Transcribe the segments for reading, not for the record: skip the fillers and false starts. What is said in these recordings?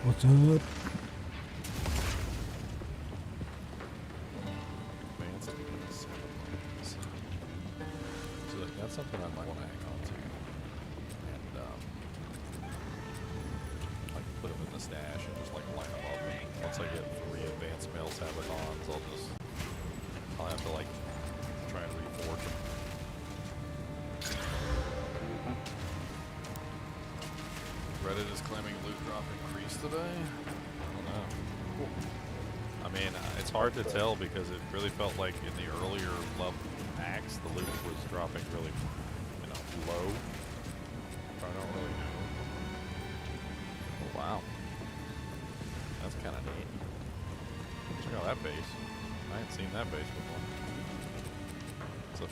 What's up? Advanced settlements. So that's something I might want to hang on to. And I can put them in the stash and just like line them up. And once I get 3 advanced male sabotons, I'll have to like try and reforge them. Reddit is claiming loot drop increased today. I don't know. I mean, it's hard to tell because it really felt like in the earlier level packs, the loot was dropping really, low. I don't really know. Oh, wow. That's kind of neat. Check out that base. I hadn't seen that base before. It's a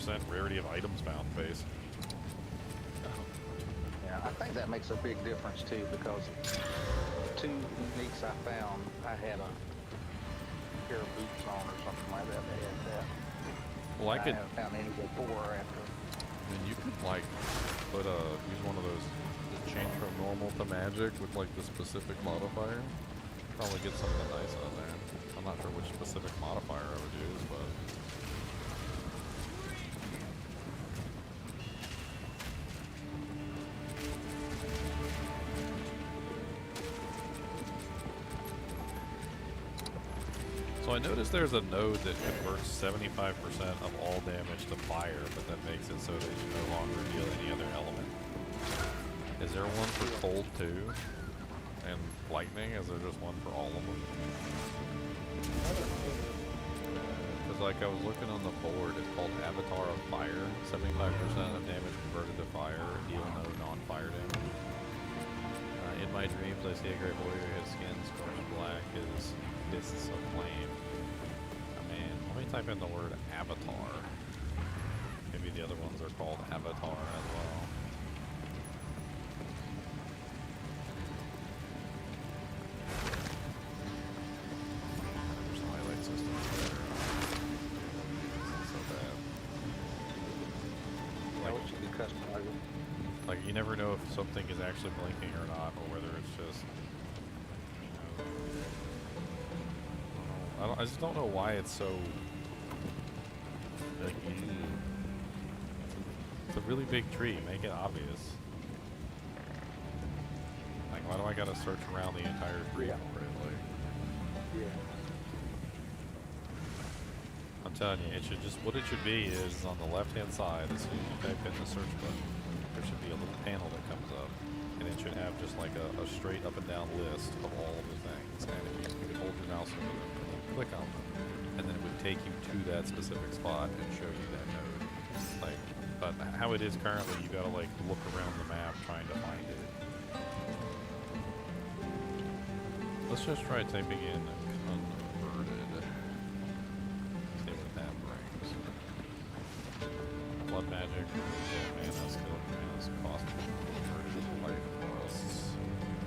15% rarity of items found base. Yeah, I think that makes a big difference too, because 2 uniques I found, I had a pair of boots on or something like that. They had that. Well, I haven't found any before or after. I mean, you could like put use one of those change from normal to magic with like the specific modifier. Probably get something nice on there. I'm not sure which specific modifier I would use, but. So I noticed there's a node that converts 75% of all damage to fire, but that makes it so that you no longer deal any other element. Is there one for cold too? And lightning? Is there just one for all of them? Because like I was looking on the board, it's called Avatar of Fire. 75% of damage converted to fire, deal no non-fire damage. In my dreams, I see a great warrior, his skin scorched black, his fists of flame. I mean, let me type in the word avatar. Maybe the other ones are called avatar as well. There's highlight systems there. Isn't so bad. Like, what should be customized? Like, you never know if something is actually blinking or not, or whether it's just, I just don't know why it's so, like, it's a really big tree, make it obvious. Like, why do I gotta search around the entire tree for it, like? Yeah. I'm telling you, it should just, what it should be is on the left-hand side, as soon as you type in the search button, there should be a little panel that comes up, and it should have just like a straight up and down list of all of the things, and if you could hold your mouse over them and click on them, and then it would take you to that specific spot and show you that node. Like, but how it is currently, you gotta like look around the map trying to find it. Let's just try typing in converted. See what that brings. Blood magic, mana, skill, cost, converted life costs.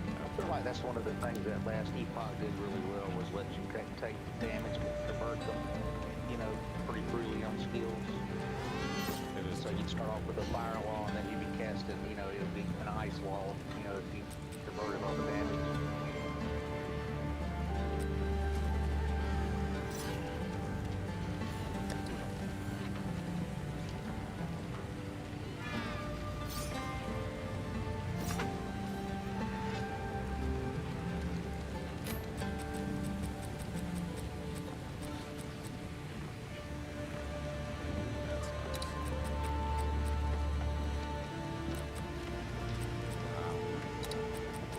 I feel like that's one of the things that last epoch did really well, was let you take damage, convert them, pretty freely on skills. It is. So you'd start off with a fire wall, and then you'd be casting, it would be an ice wall, if you converted all the damage.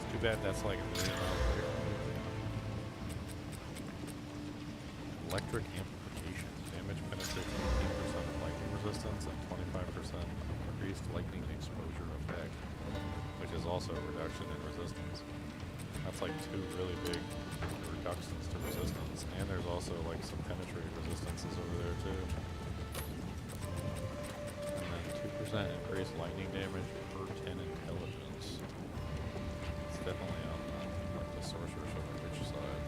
Too bad that's like $1 million away. Electric amplification. Damage penetrates 18% of lightning resistance and 25% increased lightning exposure effect, which is also a reduction in resistance. That's like 2 really big reductions to resistance, and there's also like some penetrate resistances over there too. And then 2% increased lightning damage per 10 intelligence. Definitely on like the sorcerer's of the rich side.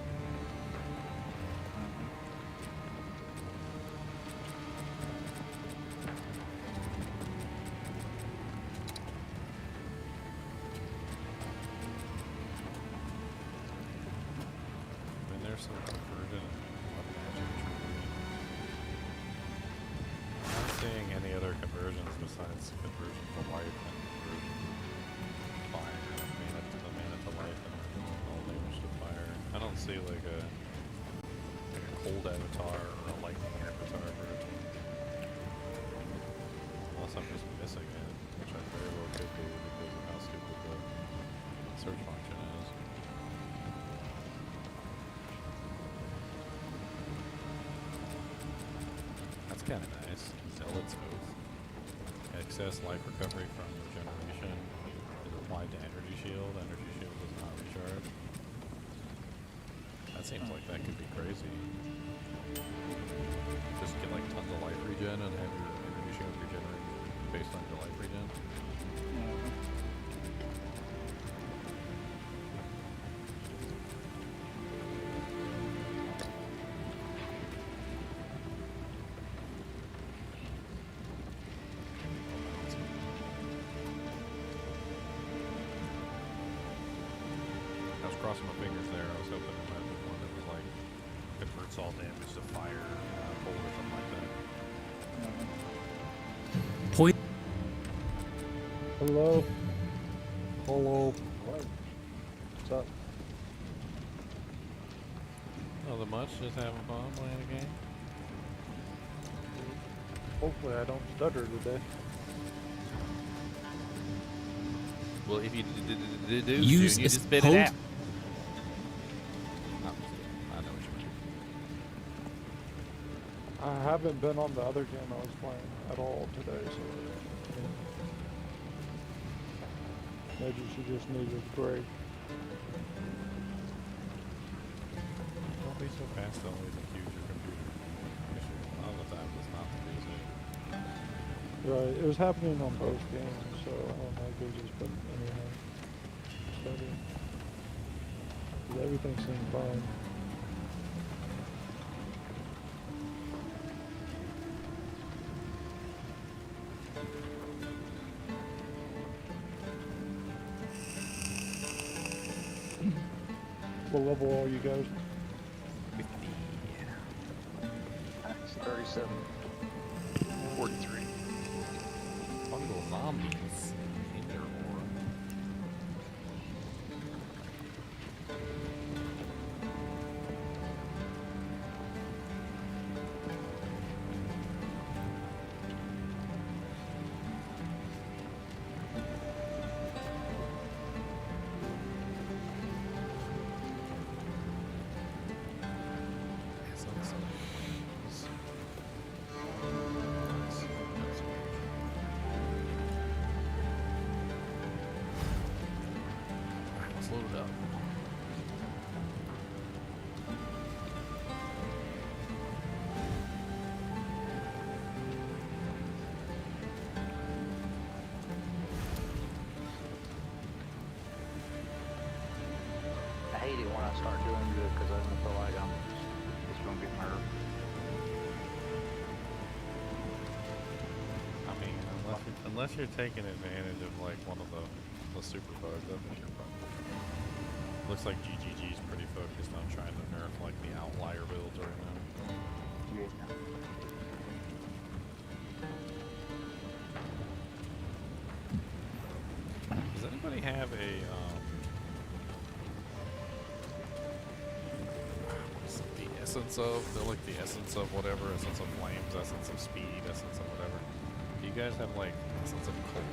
some conversion and what magic tree? I'm not seeing any other conversions besides conversion to life and conversion to fire. Mana to the mana to life and all damage to fire. I don't see like a cold avatar or a lightning avatar for a team. Unless I'm just missing it, which I very well could be because of how stupid the search function is. That's kind of nice. Zealot's Oath. Excess life recovery from regeneration is applied to energy shield. Energy shield does not recharge. That seems like that could be crazy. Just get like tons of life regen and have your energy shield regenerate based on your life regen. I was crossing my fingers there. I was hoping it might be one that was like converts all damage to fire, cold or something like that. Point. Hello. Hello. What's up? Nothing much, just having fun playing a game. Hopefully I don't stutter today. Well, if you do, Use you just spit hold. it out. I know what you mean. I haven't been on the other game I was playing at all today, so maybe she just needed a break. Don't be so fast, though. Even use your computer. A lot of the time, it's not the reason. Right, it was happening on both games, so I don't know if they just put anything study. 'Cause everything seemed fine. What level are you guys? It's 37. 43. Fungal zombies in your aura. Let's load it up. I hate it when I start doing good because I don't feel like I'm just gonna get nerfed. I mean, unless you're taking advantage of like one of the super bugs, I think you're probably. Looks like GGG's pretty focused on trying to nerf like the outlier builds right now. Yeah. Does anybody have a what's the essence of? They're like the essence of whatever, essence of flames, essence of speed, essence of whatever. Do you guys have like essence of cold?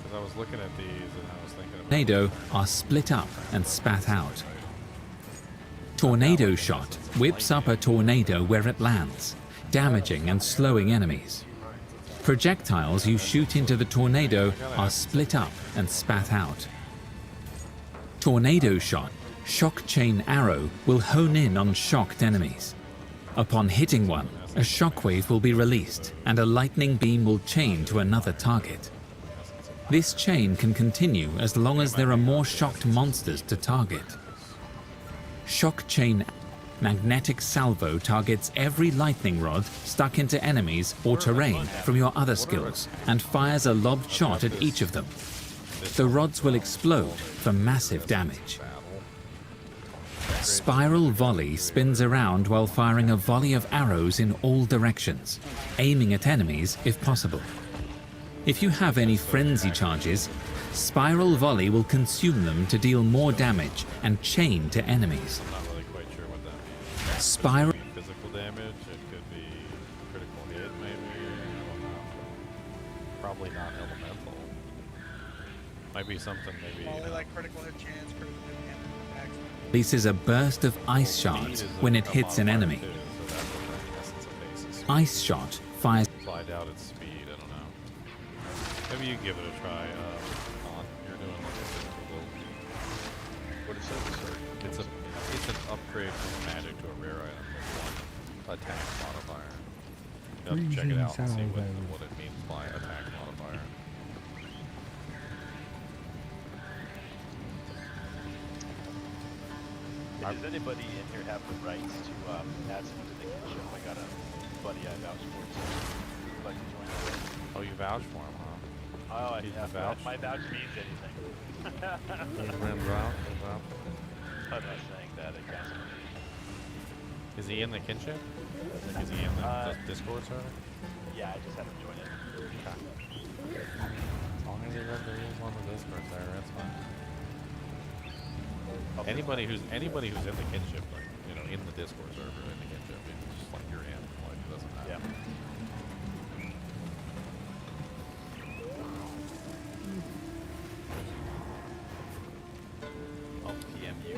Because I was looking at these and I was thinking about Tornado are split up and spat out. Tornado shot whips up a tornado where it lands, damaging and slowing enemies. Projectiles you shoot into the tornado are split up and spat out. Tornado shot, shock chain arrow will hone in on shocked enemies. Upon hitting one, a shockwave will be released and a lightning beam will chain to another target. This chain can continue as long as there are more shocked monsters to target. Shock chain magnetic salvo targets every lightning rod stuck into enemies or terrain from your other skills and fires a lobbed shot at each of them. The rods will explode for massive damage. Spiral Volley spins around while firing a volley of arrows in all directions, aiming at enemies if possible. If you have any frenzy charges, Spiral Volley will consume them to deal more damage and chain to enemies. I'm not really quite sure what that means. Spiral Could be physical damage, it could be critical hit, maybe. I don't know. Probably not elemental. Might be something maybe. Only like critical hit chance, critical hit damage attacks. releases a burst of ice shards when it hits an enemy. Too, so that's what the essence of base is. Ice shot fires I doubt its speed, I don't know. Maybe you give it a try, on. You're doing like a physical build. What is it, sir? It's an upgrade from a magic to a rare item with 1 attack modifier. You have to check it out and see what it means by attack modifier. Does anybody in here have the rights to add someone to the kinship? I got a buddy I vouch for. So would like to join the Oh, you vouch for him, huh? Oh, He's yeah, the vouch? my vouch means anything. I'm not saying that it counts. Is he in the kinship? Is he in the Discord server? Yeah, I just had him join it. As long as he is on the Discord server, that's fine. Anybody who's in the kinship, like, you know, in the Discord server in the kinship, it's just like you're in, like it doesn't matter. Yeah. I'll PM you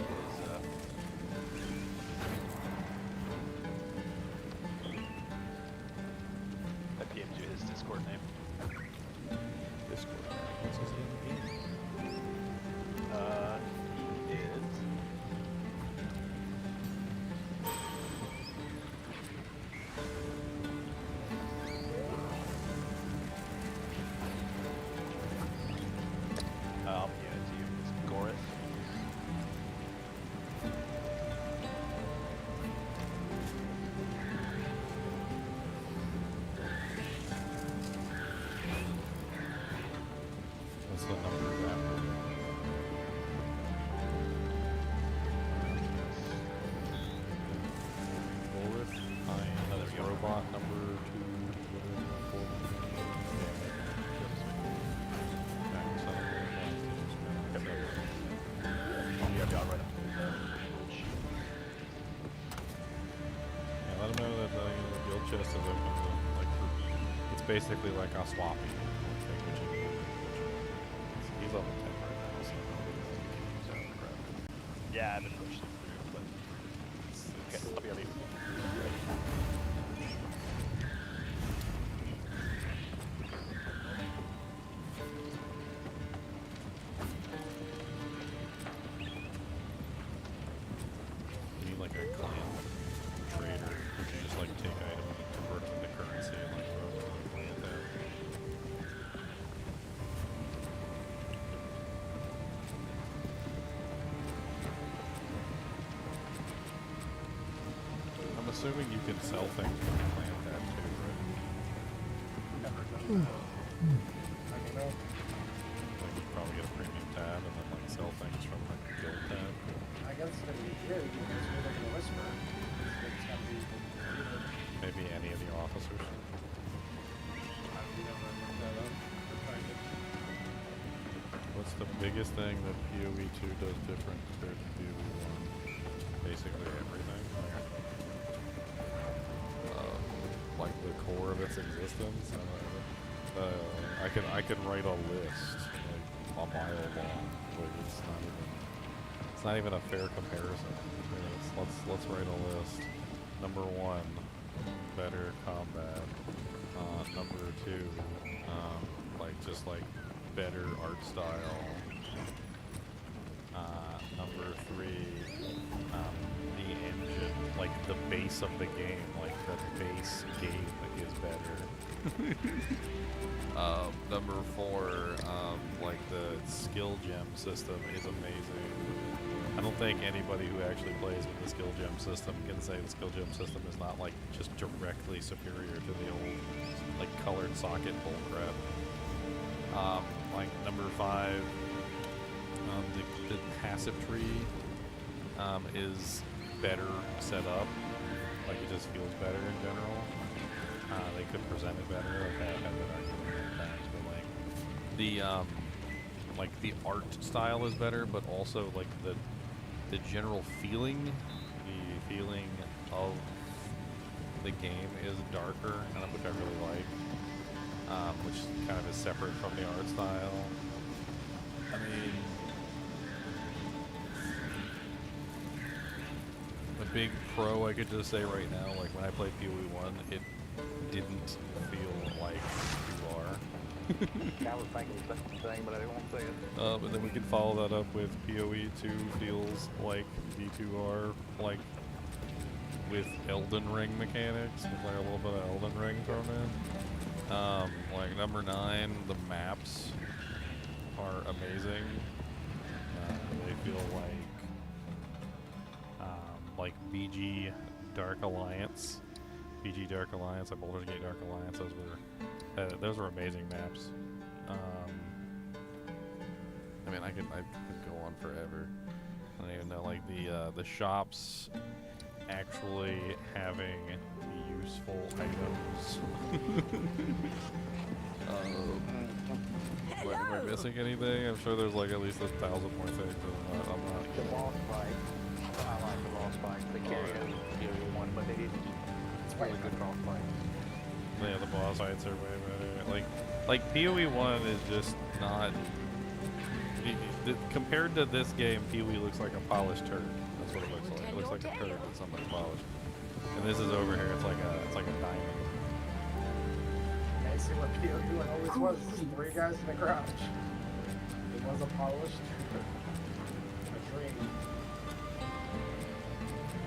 I PM'd you his Discord name. Discord. What's his name again? He is. I'll PM it to you. It's Goris. What's the number of that? Golrith, there we go. robot number 2, Yeah, right up. Yeah, let him know that the guild chest is open to, like, it's basically like a swappy thing, he's level 10 right now, so he's out of the crap. Yeah, I've been pushing through, but okay, I'll be ready. You need like a clan trader, which you just like take items and convert them into currency and like throw them in the clan tab. I'm assuming you can sell things from the clan tab too, right? I don't know. Like you probably get a premium tab and then like sell things from the guild tab. I guess that you did. You can just look at the whisper. It's got the, Maybe any of the officers. you never looked that up. We're trying to What's the biggest thing that PoE 2 does different compared to PoE 1? Basically everything. Like the core of its existence. I could write a list like a mile long, but it's not even a fair comparison. Let's write a list. Number 1, better combat. Number 2, like better art style. Number 3, the engine, like the base of the game, like the base game is better. Number 4, like the skill gem system is amazing. I don't think anybody who actually plays with the skill gem system can say the skill gem system is not like just directly superior to the old like colored socket bullcrap. Like number 5, the passive tree is better set up. Like it just feels better in general. They could present it better. Like I have that argument in the past, but like the art style is better, but also like the general feeling, the feeling of the game is darker, kind of, which I really like, which kind of is separate from the art style. I mean, a big pro I could just say right now, like when I played PoE 1, it didn't feel like I was thinking the same thing, but I didn't want to say it. but then we can follow that up with PoE 2 feels like D2R, like with Elden Ring mechanics, with like a little bit of Elden Ring thrown in. Like number 9, the maps are amazing. They feel like BG Dark Alliance, like Baldur's Gate Dark Alliance. Those were amazing maps. I mean, I could go on forever. I don't even know, like the shops actually having useful items. Am I missing anything? I'm sure there's like at least 1,000 more things. I'm not. The boss fight. I like the boss fight. They carry over one, but they didn't. It's a really good boss fight. Yeah, the boss fights are way better. Like PoE 1 is just not. Compared to this game, PoE looks like a polished turd. That's what it looks like. It looks like a turd that somebody polished. And this is over here. It's like a diamond. I see what POU always was. Just 3 guys in the garage. It was a polished a dream.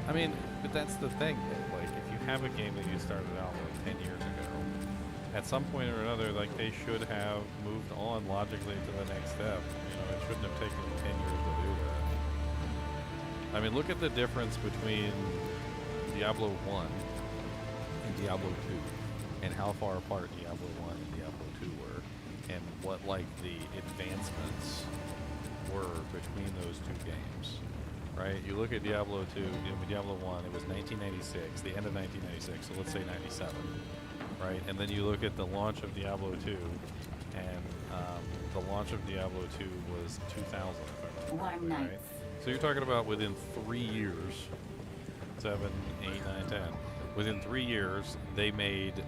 I mean, but that's the thing. Like, if you have a game that you started out with 10 years ago, at some point or another, like they should have moved on logically to the next step. You know, it shouldn't have taken them 10 years to do that. I mean, look at the difference between Diablo 1 and Diablo 2, and how far apart Diablo 1 and Diablo 2 were, and what like the advancements were between those two games. Right? You look at Diablo 2, Diablo 1, it was 1996, the end of 1996, so let's say 97. Right, and then you look at the launch of Diablo 2, and the launch of Diablo 2 was 2000, if I remember correctly, right? So you're talking about within 3 years, 7, 8, 9, 10. Within 3 years, they made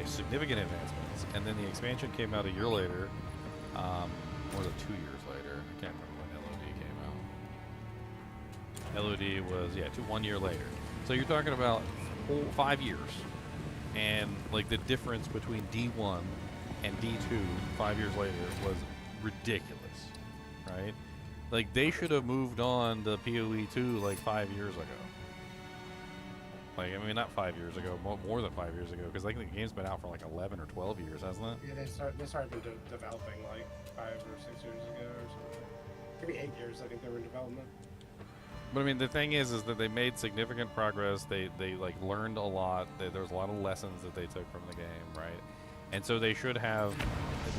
a significant advancements, and then the expansion came out a year later, or was it 2 years later? I can't remember when LOD came out. LOD was, 1 year later. So you're talking about 5 years. And like the difference between D1 and D2 5 years later was ridiculous, right? Like they should have moved on to PoE 2 like 5 years ago. Like, I mean, not 5 years ago, more than 5 years ago, because like the game's been out for like 11 or 12 years, hasn't it? Yeah, they started developing like 5 or 6 years ago or something. Maybe 8 years. I think they were in development. But I mean, the thing is that they made significant progress. They like learned a lot. There was a lot of lessons that they took from the game, right? And so they should have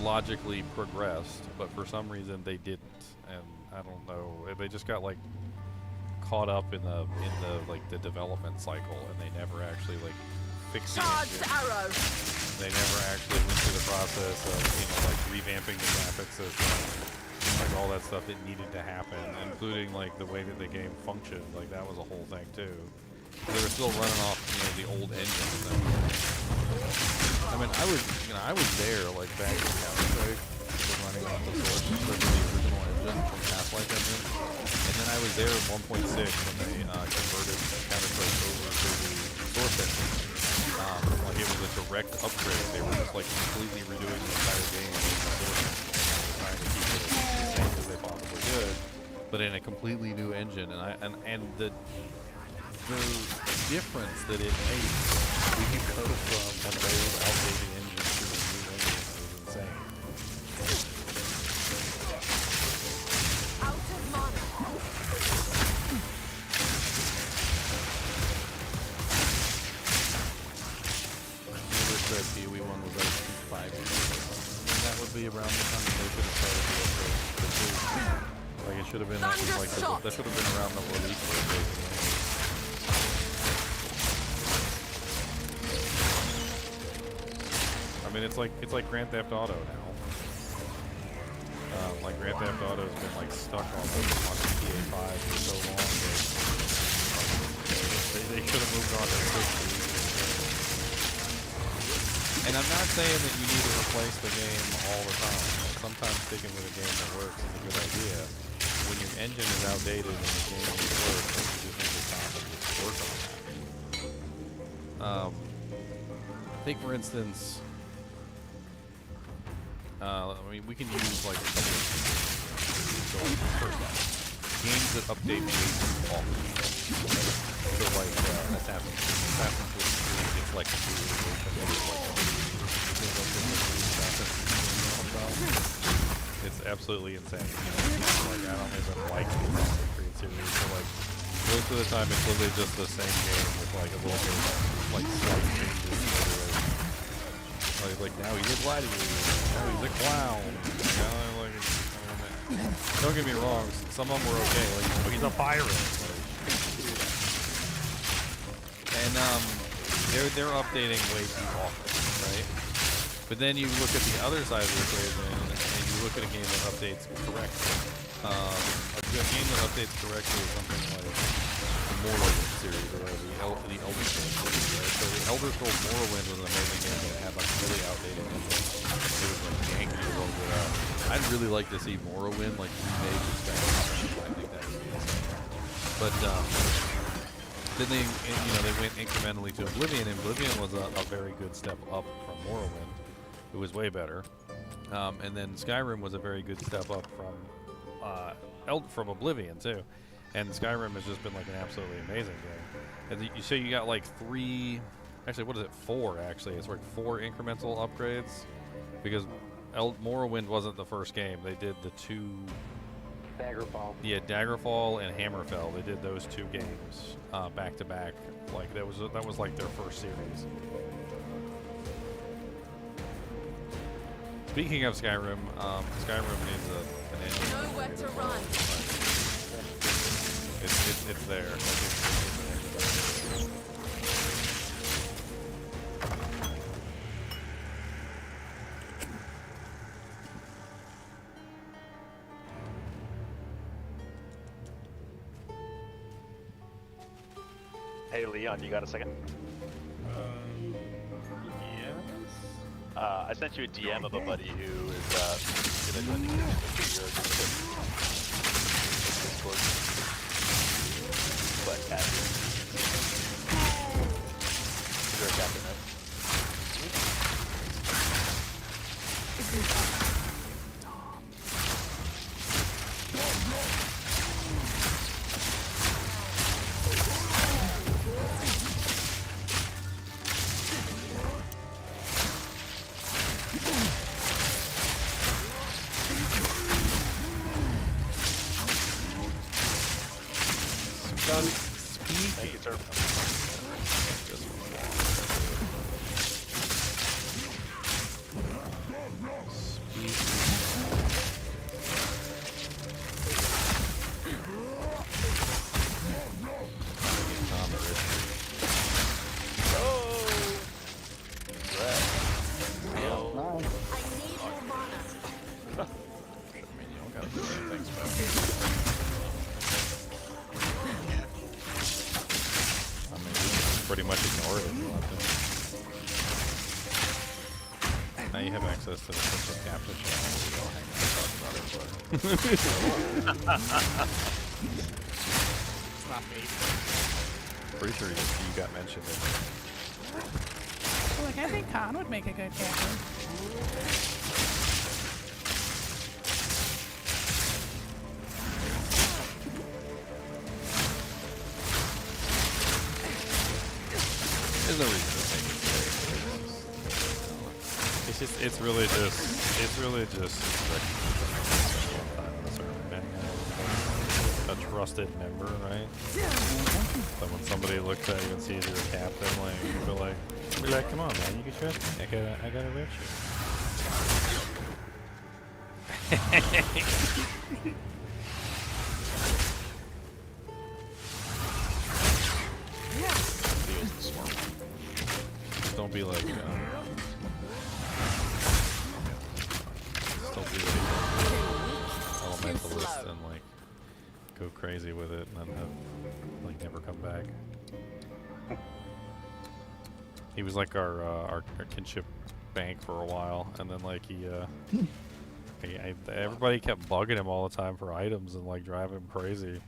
logically progressed, but for some reason they didn't. And I don't know. They just got like caught up in the like the development cycle, and they never actually like fixed the engine. They never actually went through the process of like revamping the graphics system. Like all that stuff that needed to happen, including like the way that the game functioned. Like that was a whole thing too. They were still running off, the old engine. I mean, I was there like back in Counter-Strike, running off the source, especially the original engine from Half-Life engine. And then I was there in 1.6 when they converted Counter-Strike over to the source engine. Like it was a direct upgrade. They were just like completely redoing the entire game with the source engine, trying to keep it as safe as they possibly could, but in a completely new engine. And the difference that it made when you go from an old outdated engine to a new engine is insane. PoE 1 was out 5 years ago. And that would be around the time that they should have started the upgrade. Like It should have been like that should have been around the release date, basically. I mean, it's like Grand Theft Auto now. Like Grand Theft Auto has been like stuck on GTA 5 for so long that they should have moved on to 60. And I'm not saying that you need to replace the game all the time. Sometimes sticking with a game that works is a good idea. When your engine is outdated and the game needs work, then you just need to stop and just work on that. Take for instance, I mean, we can use like games that update often. So like Assassin's Creed gets like a it's absolutely insane. Like I don't even like the Assassin's Creed series, so like most of the time it's literally just the same game with like a little bit of like slight changes. Like now he's a gladiator, now he's a clown. Don't get me wrong, some of them were okay. Like he's a pirate. And they're updating way too often, right? But then you look at the other side of the equation, and you look at a game that updates correctly. A game that updates correctly is something like the Morrowind series, or the Elder Scrolls series, right? So the Elder Scrolls Morrowind was an amazing game that had like really outdated engine. It was like janky a little bit. I'd really like to see Morrowind like remade with Skyrim. I think that would be insane. But then they went incrementally to Oblivion, and Oblivion was a very good step up from Morrowind. It was way better. And then Skyrim was a very good step up from Oblivion too. And Skyrim has just been like an absolutely amazing game. And so you got like four actually. It's like 4 incremental upgrades, because Morrowind wasn't the first game. They did the 2. Daggerfall. Yeah, Daggerfall and Hammerfell. They did those 2 games back to back. Like that was like their first series. Speaking of Skyrim, Skyrim needs an engine. Nowhere to run. It's there. Hey Leon, you got a second? Yes. I sent you a DM of a buddy who is gonna go into your Discord. But captain. You're a captain, right? Thank you, sir. Pretty much ignore it if you want to. Now you have access to the Simpson Captain channel. We all hang out and talk about it. It's not me. Pretty sure you got mentioned in Look, I think Khan would make a good captain. There's no reason to take it serious. It's really just a trusted member, right? So when somebody looks at you and sees you're a captain, like you be like, come on, man, you can trust me. I gotta rip you. don't be like, don't be like elementalist and like go crazy with it and then have, like never come back. He was like our kinship bank for a while, and then like everybody kept bugging him all the time for items and like driving him crazy.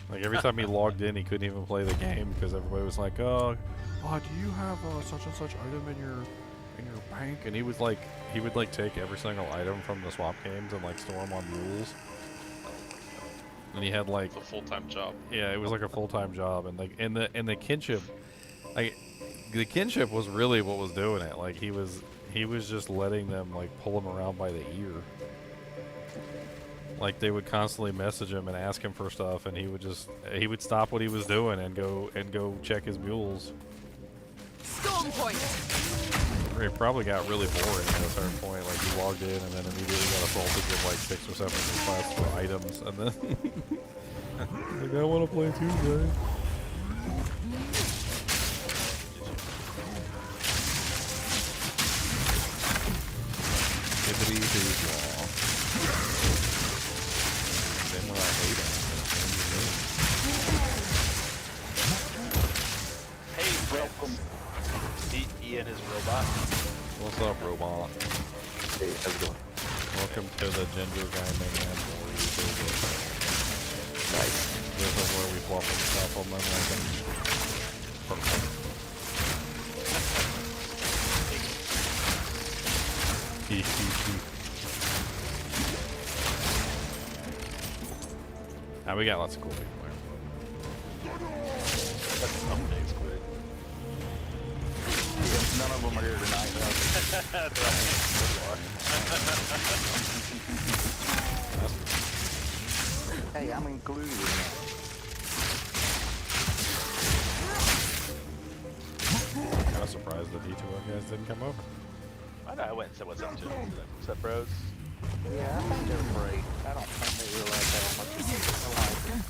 Like every time he logged in, he couldn't even play the game because everybody was like, "Oh, do you have such and such item in your bank?" And he would like take every single item from the swap games and like store them on mules. And he had like It's a full-time job. yeah, it was like a full-time job, and like in the kinship, like the kinship was really what was doing it. Like he was just letting them like pull him around by the ear. Like they would constantly message him and ask him for stuff, and he would stop what he was doing and go check his mules. Storm point. It probably got really boring at a certain point. Like you logged in and then immediately got assaulted with like 6 or 7 requests for items, and then like I want to play Tuesday. Hibbity hoo wah. Then when I hate him, Hey, welcome. He and his robot. what's up, robot? Hey, how's it going? Welcome to the Ginger Guy Man Warrior Business. Nice. This is where we swap some stuff on them like perfect. We got lots of cool people here. That's some big squid. None of them are here tonight, though. That's right. Hey, I'm included in that. Kind of surprised the D2O guys didn't come over. I know, I went and said what's up to him. What's up, bros? Yeah, I think they're great. I don't think they realize how much I like it.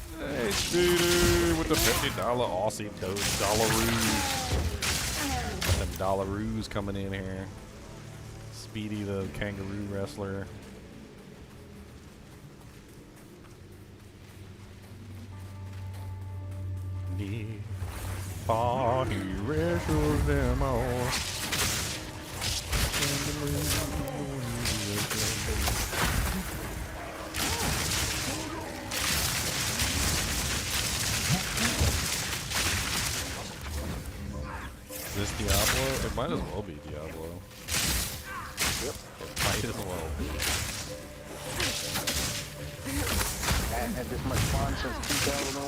Hey, Speedy, with the $50 Aussie dollaroos. Them dollaroos coming in here. Speedy, the kangaroo wrestler. Yeah. Party wrestles them all. Is this Diablo? It might as well be Diablo. Yep. It might as well be. I haven't had this much fun since 2001.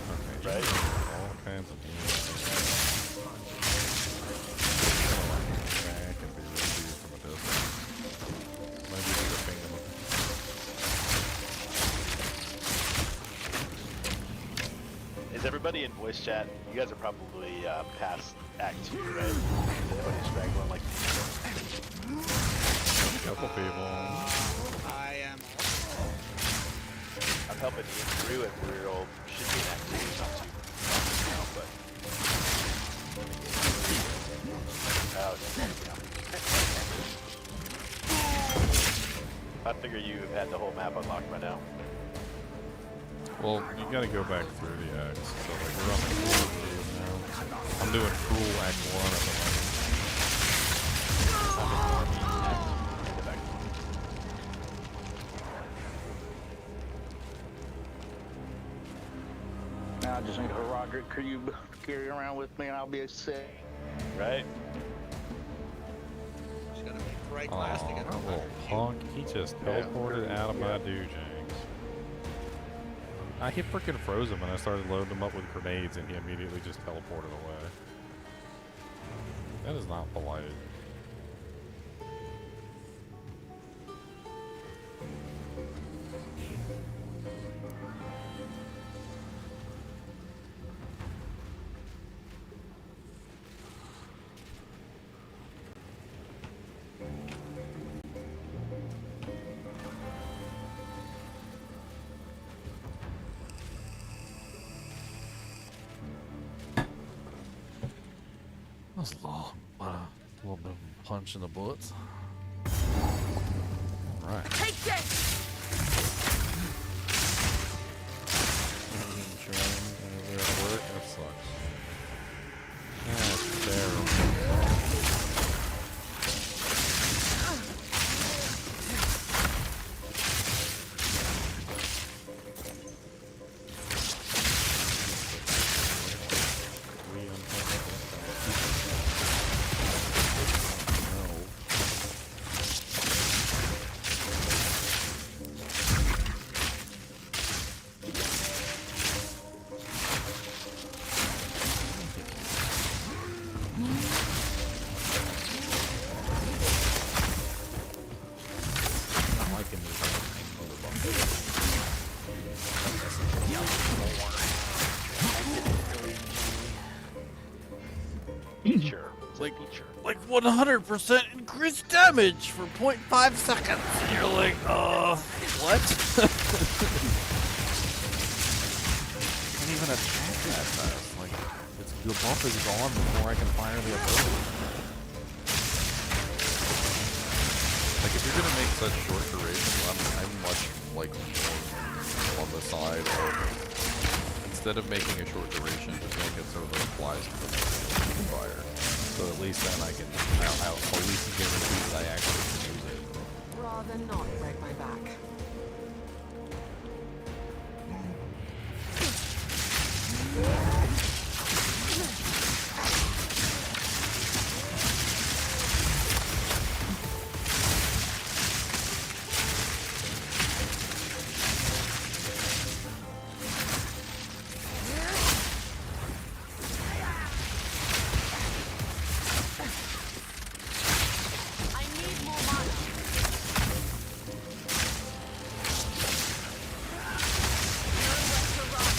Okay, Right? all kinds of things. Back and be really weird from a distance. Maybe do the finger. Is everybody in voice chat? You guys are probably past Act 2, right? Is anybody straggling like Couple people. I am. I'm helping Ian through, and we're all should be in Act 2, not too now, but oh, yeah. I figure you have had the whole map unlocked by now. Well, you gotta go back through the acts. So, like, we're on the cruel phase now. I'm doing Cruel Act 1 at the moment. Now I just need a Roderick cube to carry around with me and I'll be set. Right? Just gotta make the right glass to get That the little punk, he just teleported out of my doojangs. He freaking froze him and I started loading him up with grenades and he immediately just teleported away. That is not polite. was long, but a little bit of a punch in the bullets. Alright. Take this! Work? That sucks. That's terrible. Feature. It's Like- a feature. Like 100% increased damage for 0.5 seconds. And you're like, what? Can't even attack that fast. Like, the buff is gone before I can fire the ability. Like, if you're gonna make such short durations, I'm much like more on the side of, instead of making a short duration, just make it so that it applies to the fire. So at least then I can, I'll at least guarantee that I actually can use it. Rather not break my back. I need more mana. Nowhere to run.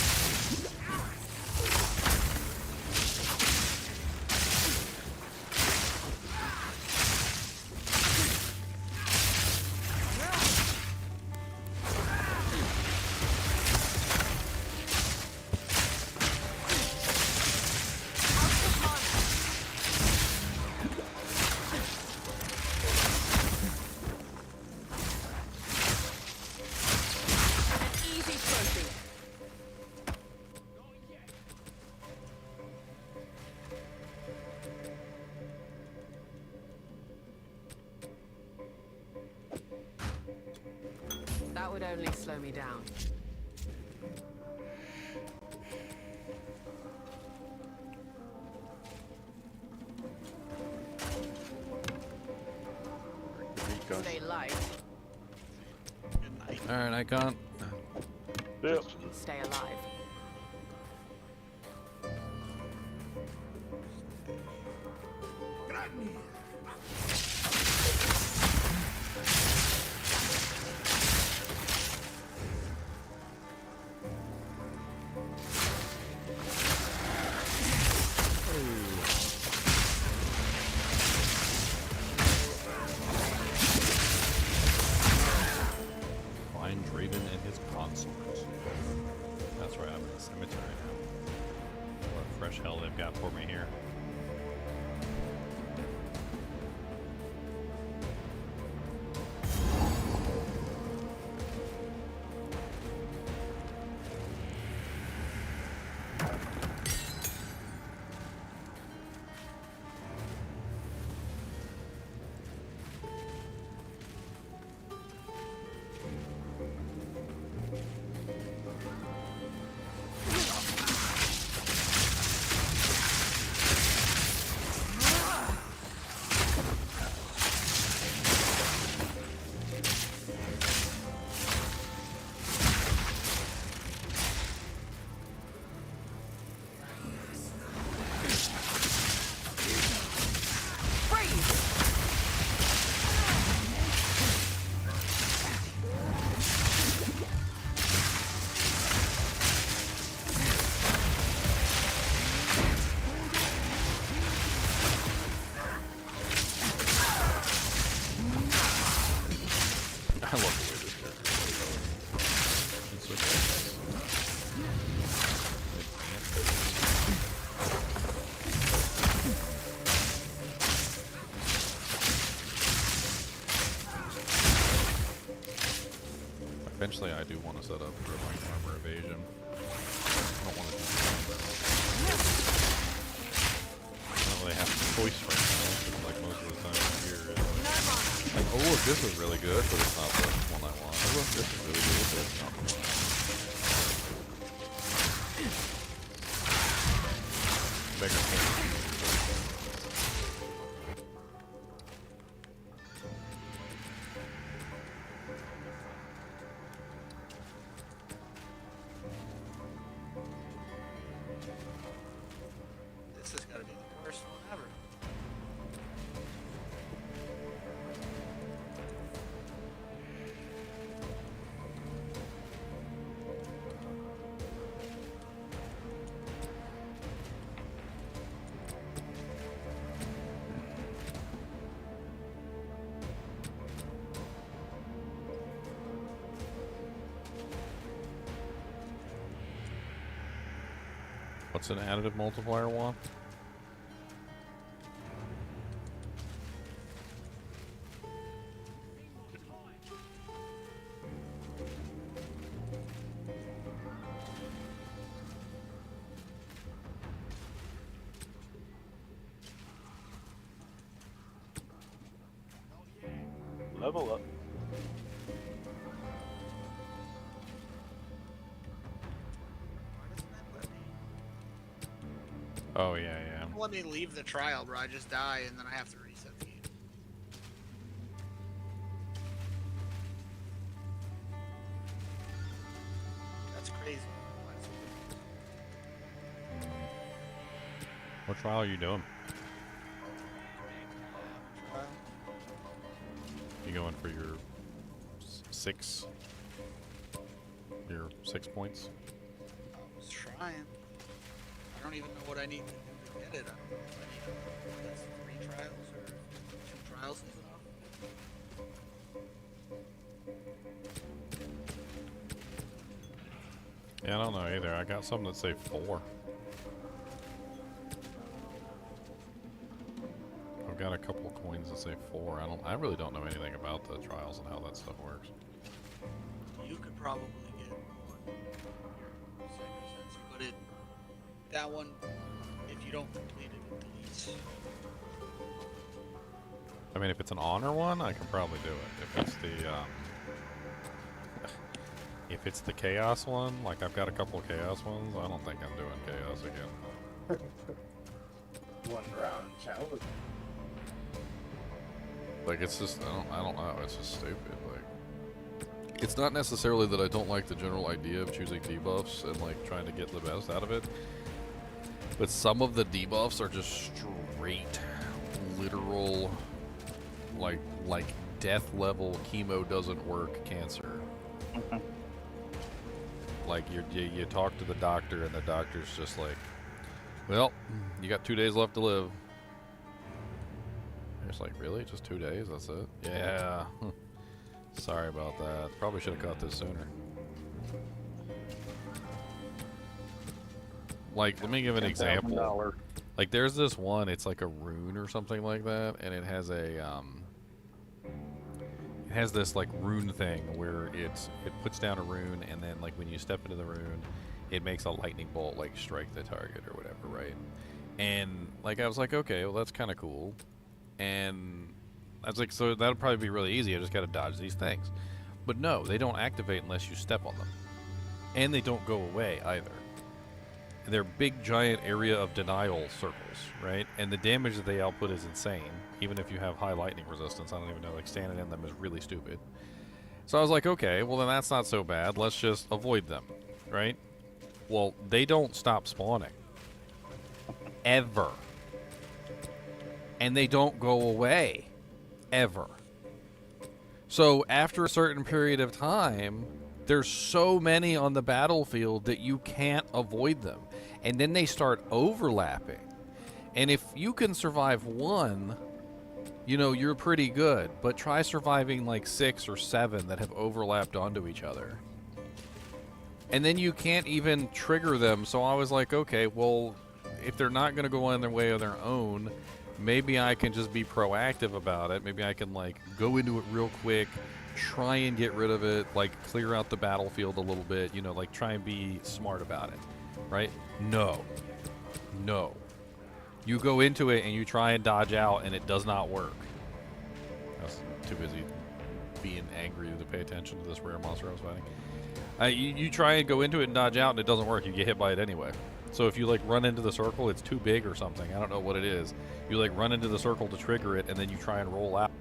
An easy trophy. That would only slow me down. Stay light. Alright, Icon. Yep. Stay alive. Find Draven and his consort. That's where I'm in the cemetery now. What fresh hell they've got for me here. I love the way this character plays. It's so good. Eventually, I do want to set up for like armor evasion. I don't want to do that. I don't really have a choice right now, because like most of the time here is like, oh look, this is really good, but it's not the one I want. Oh look, this is really good, but it's not the one I want. Beggar can't. This has got to be the worst one ever. What's an additive multiplier want? Level up. Oh yeah, yeah. Don't let me leave the trial, bro. I just die and then I have to reset the game. That's crazy. What trial are you doing? Trial? You going for your 6? Your 6 points? I was trying. I don't even know what I need to do to get it. I don't know if I need that's 3 trials or 2 trials is enough. Yeah, I don't know either. I got some that say 4. I've got a couple of coins that say 4. I really don't know anything about the trials and how that stuff works. You could probably get one here, but that one, if you don't complete it, it deletes. I mean, if it's an honor one, I can probably do it. If it's the if it's the chaos one, like I've got a couple of chaos ones, I don't think I'm doing chaos again. One round challenge. Like it's just I don't know. It's just stupid. Like it's not necessarily that I don't like the general idea of choosing debuffs and like trying to get the best out of it, but some of the debuffs are just straight, literal, like death level chemo doesn't work cancer. Like you talk to the doctor and the doctor's just like, well, you got 2 days left to live. It's like, really? Just 2 days? That's it? Yeah. Sorry about that. Probably should have caught this sooner. Like, let me give an example. Like, there's this one, it's like a rune or something like that, and it has a, it has this, like, rune thing where it puts down a rune, and then, like, when you step into the rune, it makes a lightning bolt, like, strike the target or whatever, right? And, like, I was like, okay, well, that's kind of cool. And I was like, so that'll probably be really easy. I just got to dodge these things. But no, they don't activate unless you step on them. And they don't go away either. They're big, giant area of denial circles, right? And the damage that they output is insane. Even if you have high lightning resistance, I don't even know, like standing in them is really stupid. So I was like, okay, well then that's not so bad. Let's just avoid them, right? Well, they don't stop spawning. Ever. And they don't go away. Ever. So after a certain period of time, there's so many on the battlefield that you can't avoid them. And then they start overlapping. And if you can survive one, you know, you're pretty good. But try surviving like 6 or 7 that have overlapped onto each other. And then you can't even trigger them. So I was like, okay, well, if they're not going to go on their way on their own, maybe I can just be proactive about it. Maybe I can like go into it real quick, try and get rid of it, like clear out the battlefield a little bit, you know, like try and be smart about it, right? No. No. You go into it and you try and dodge out and it does not work. I was too busy being angry to pay attention to this rare monster I was fighting. You try and go into it and dodge out and it doesn't work. You get hit by it anyway. So if you like run into the circle, it's too big or something. I don't know what it is. You like run into the circle to trigger it and then you try and roll out.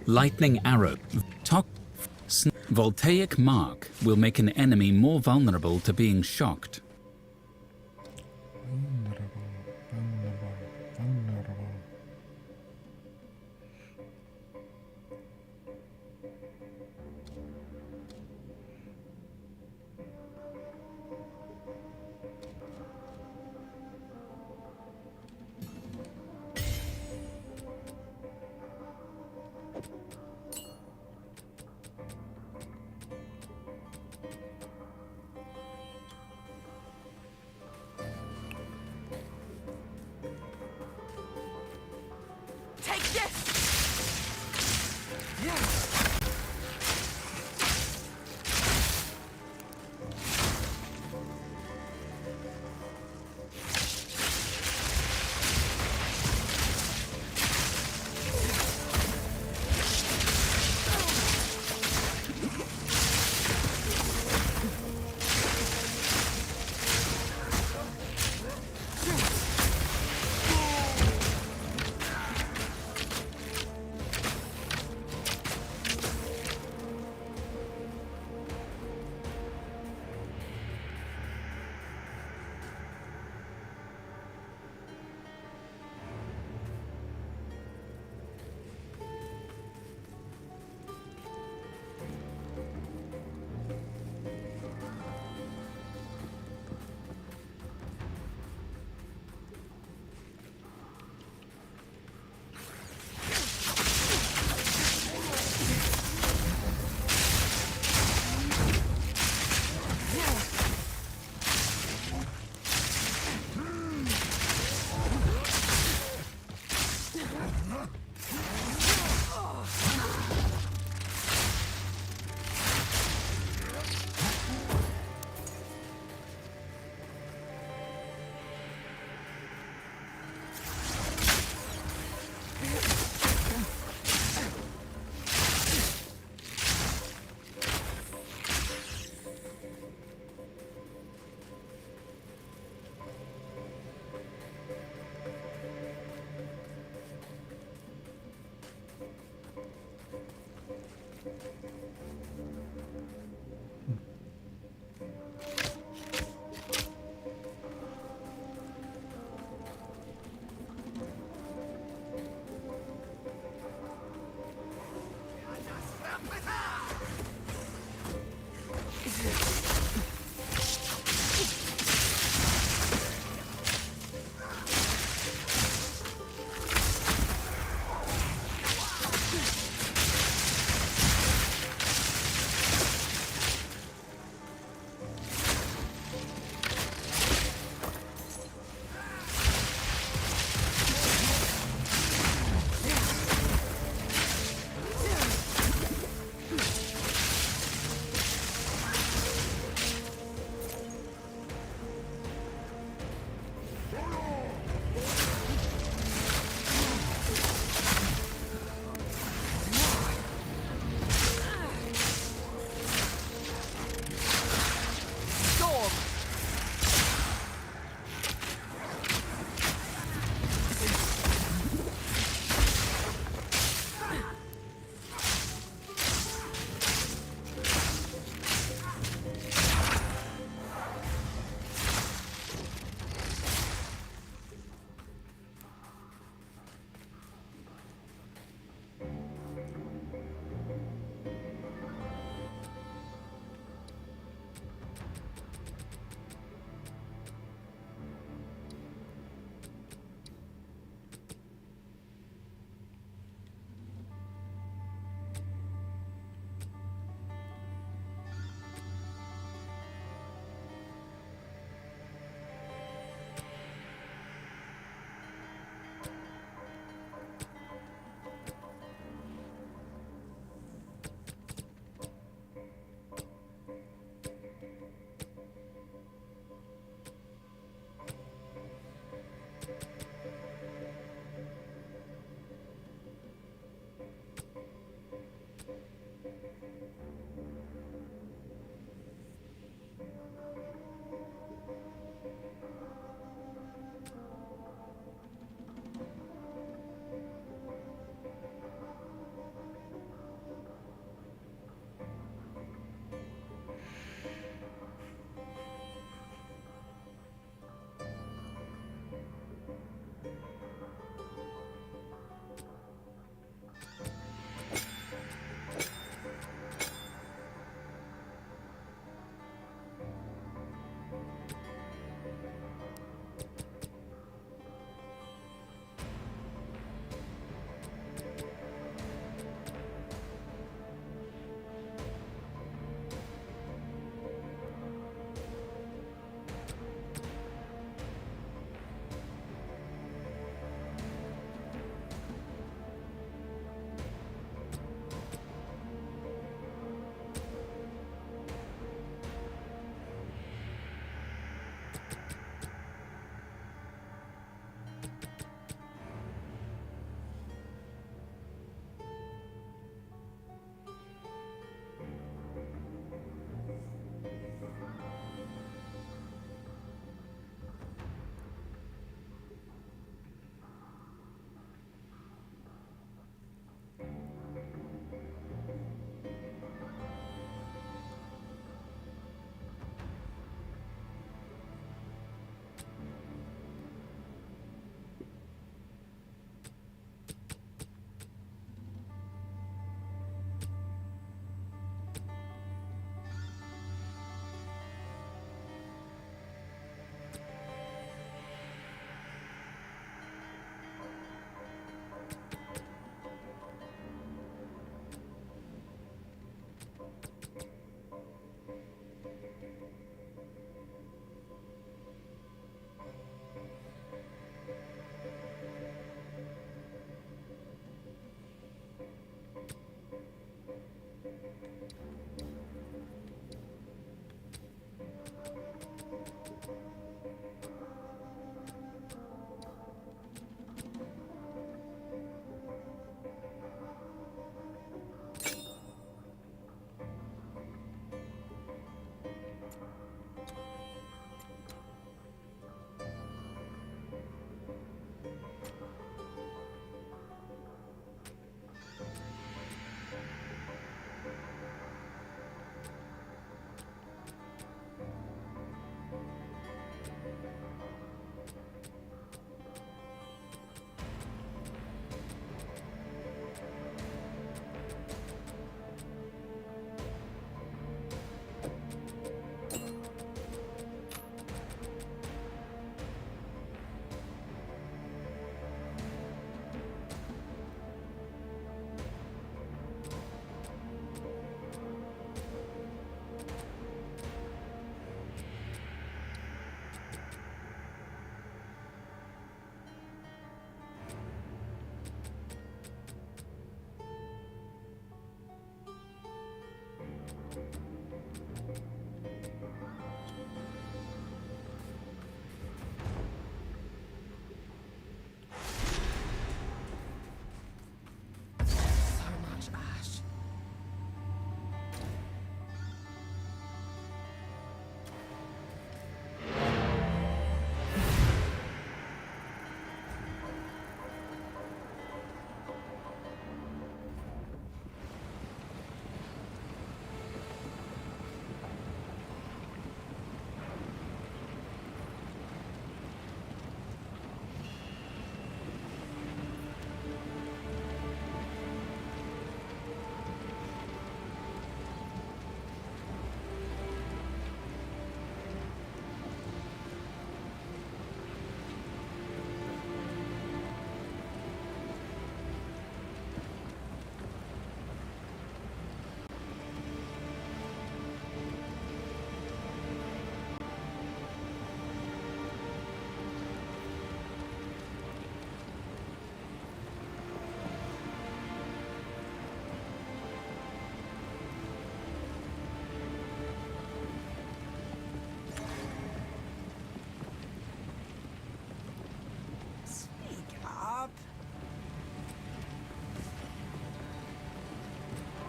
Lightning Arrow. Voltaic Mark will make an enemy more vulnerable to being shocked. Vulnerable. Take this!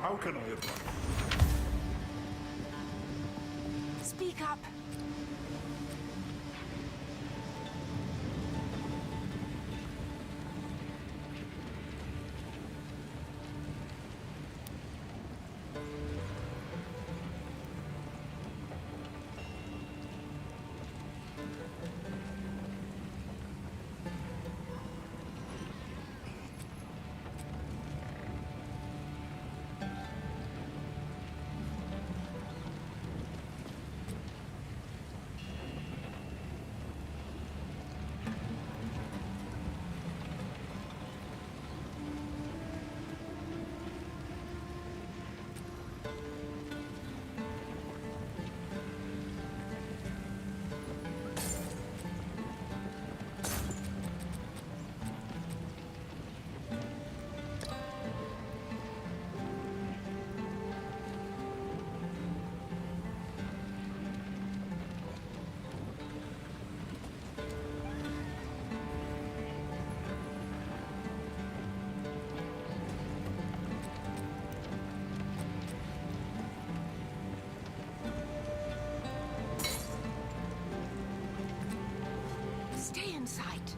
How can I advise? Speak up. Stay in sight.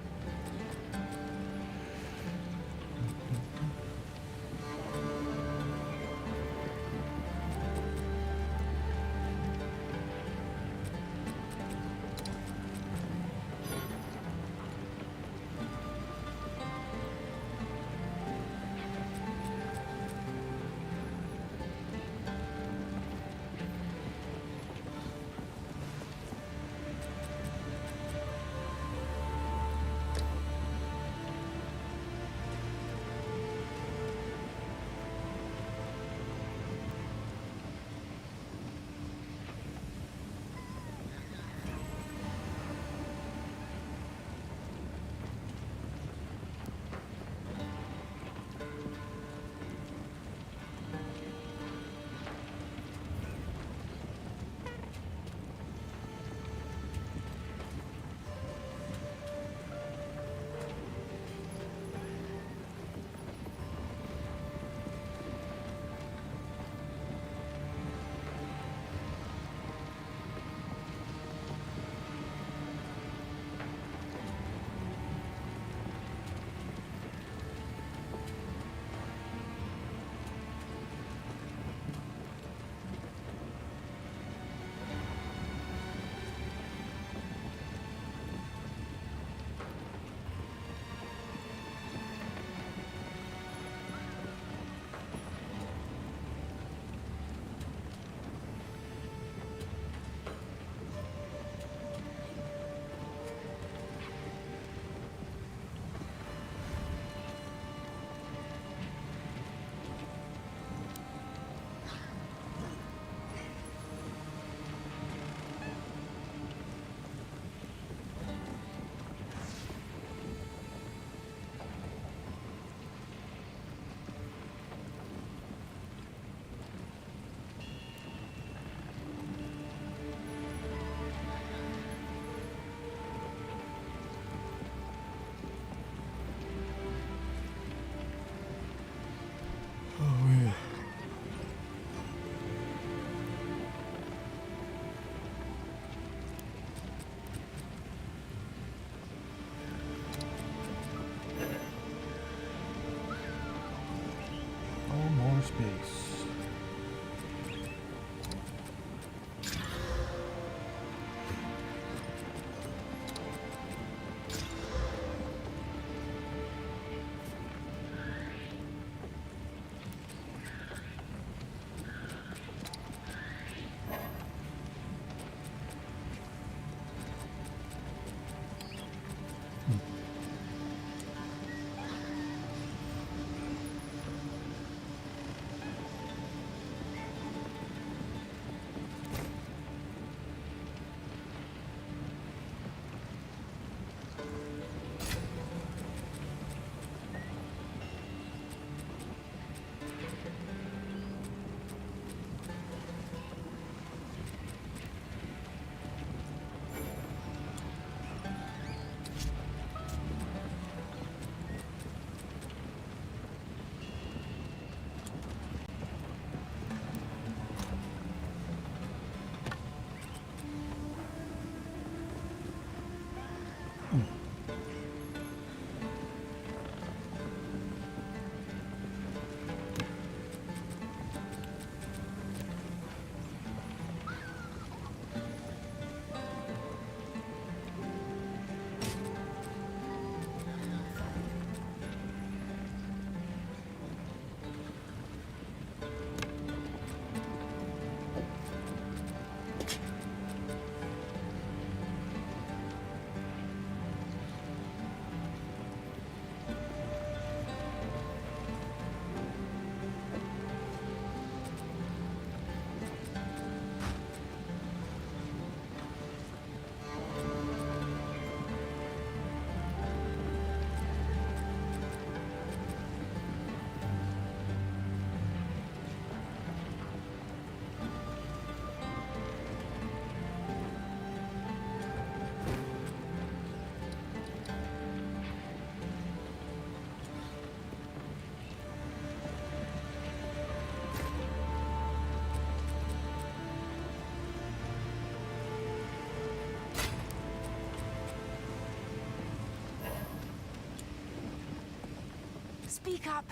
Space. Speak up.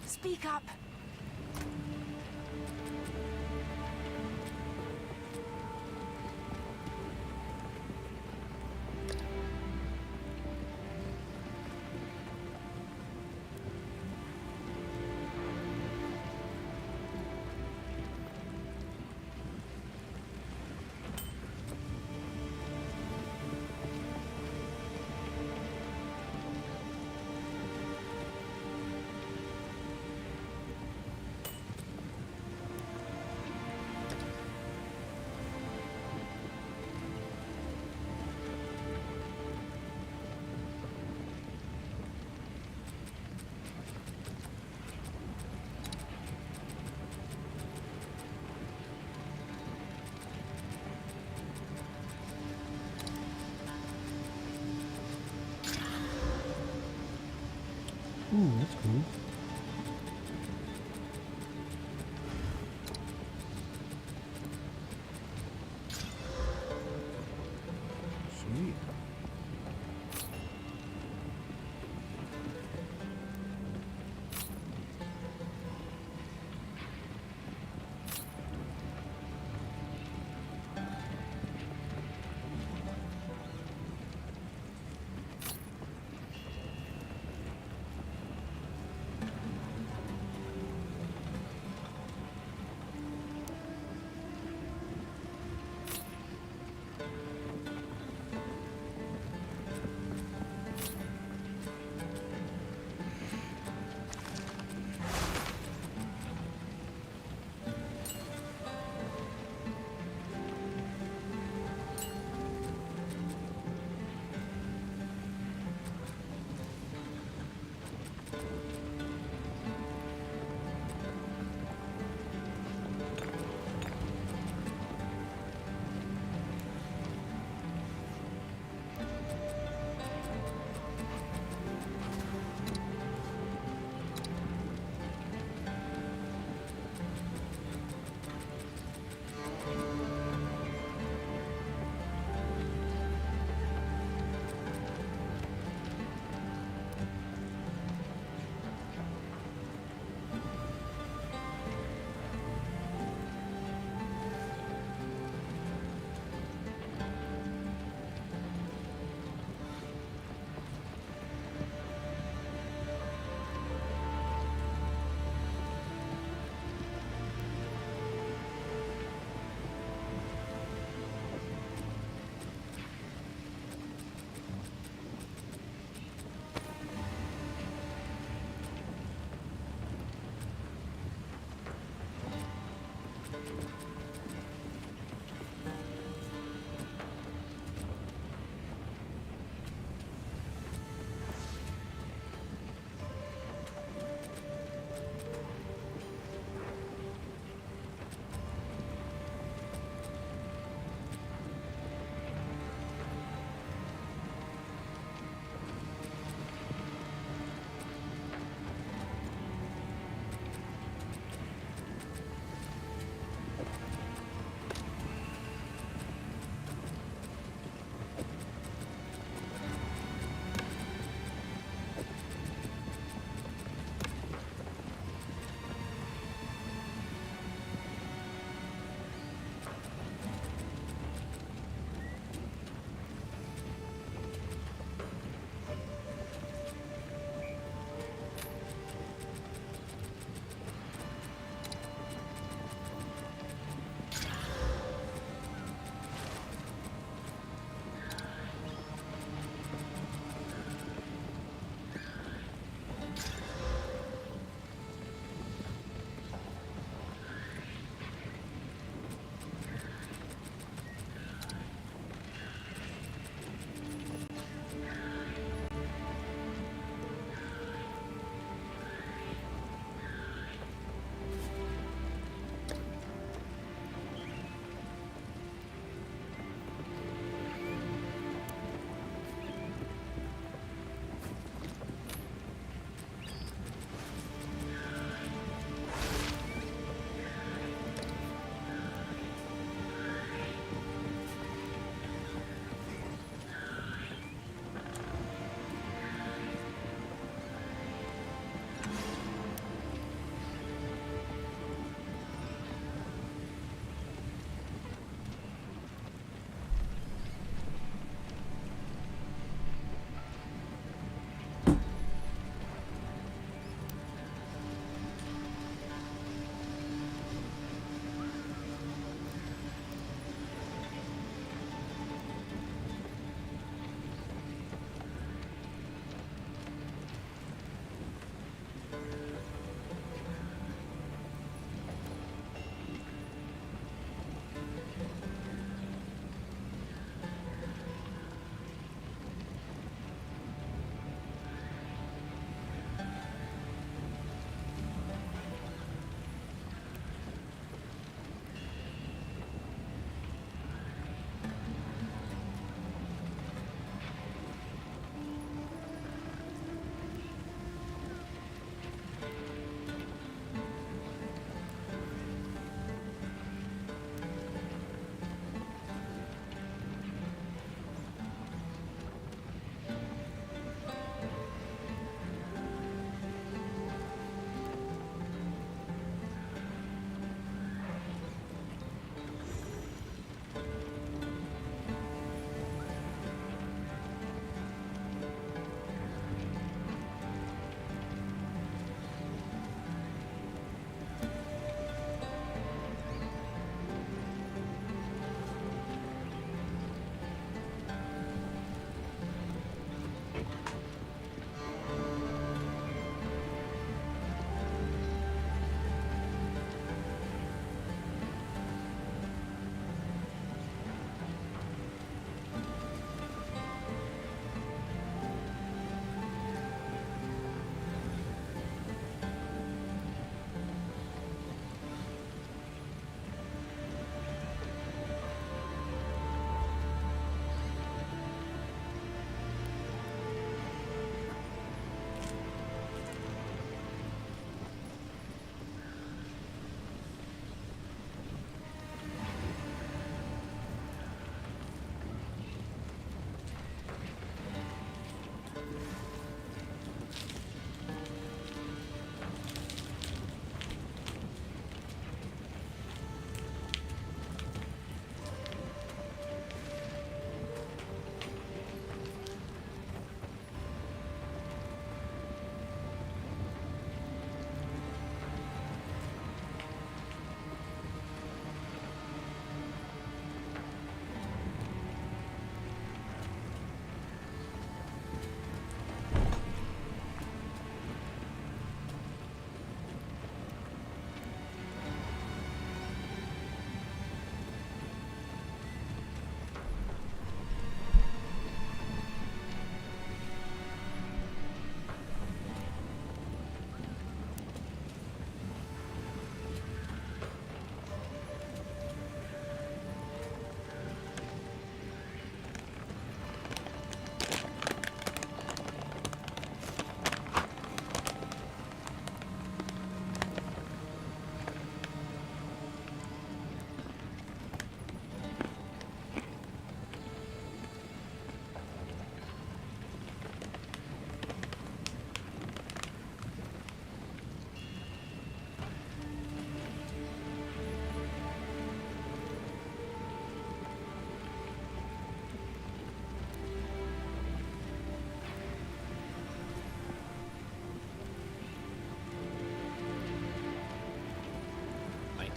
Speak up. Ooh, that's cool. Sweet.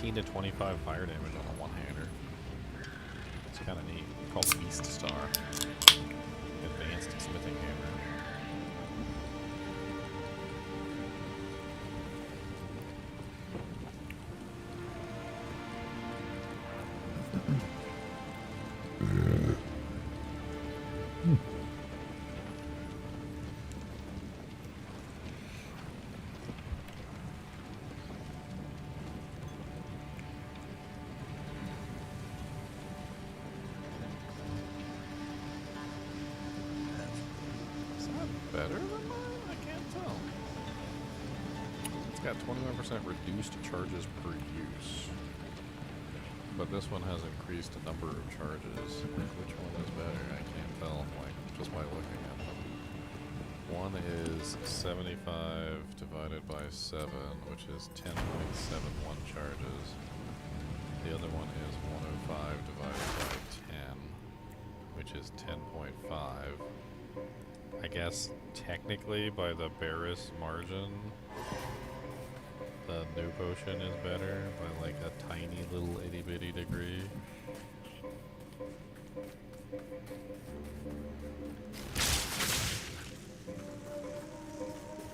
15 to 25 fire damage on a one-hander. It's kind of neat. Called Beast Star. Advanced smithing hammer. Better than mine? I can't tell. It's got 21% reduced charges per use. But this one has increased the number of charges. Which one is better? I can't tell, like, just by looking at them. One is 75 divided by 7, which is 10.71 charges. The other one is 105 divided by 10, which is 10.5. I guess technically by the barest margin, the new potion is better by like a tiny little itty bitty degree.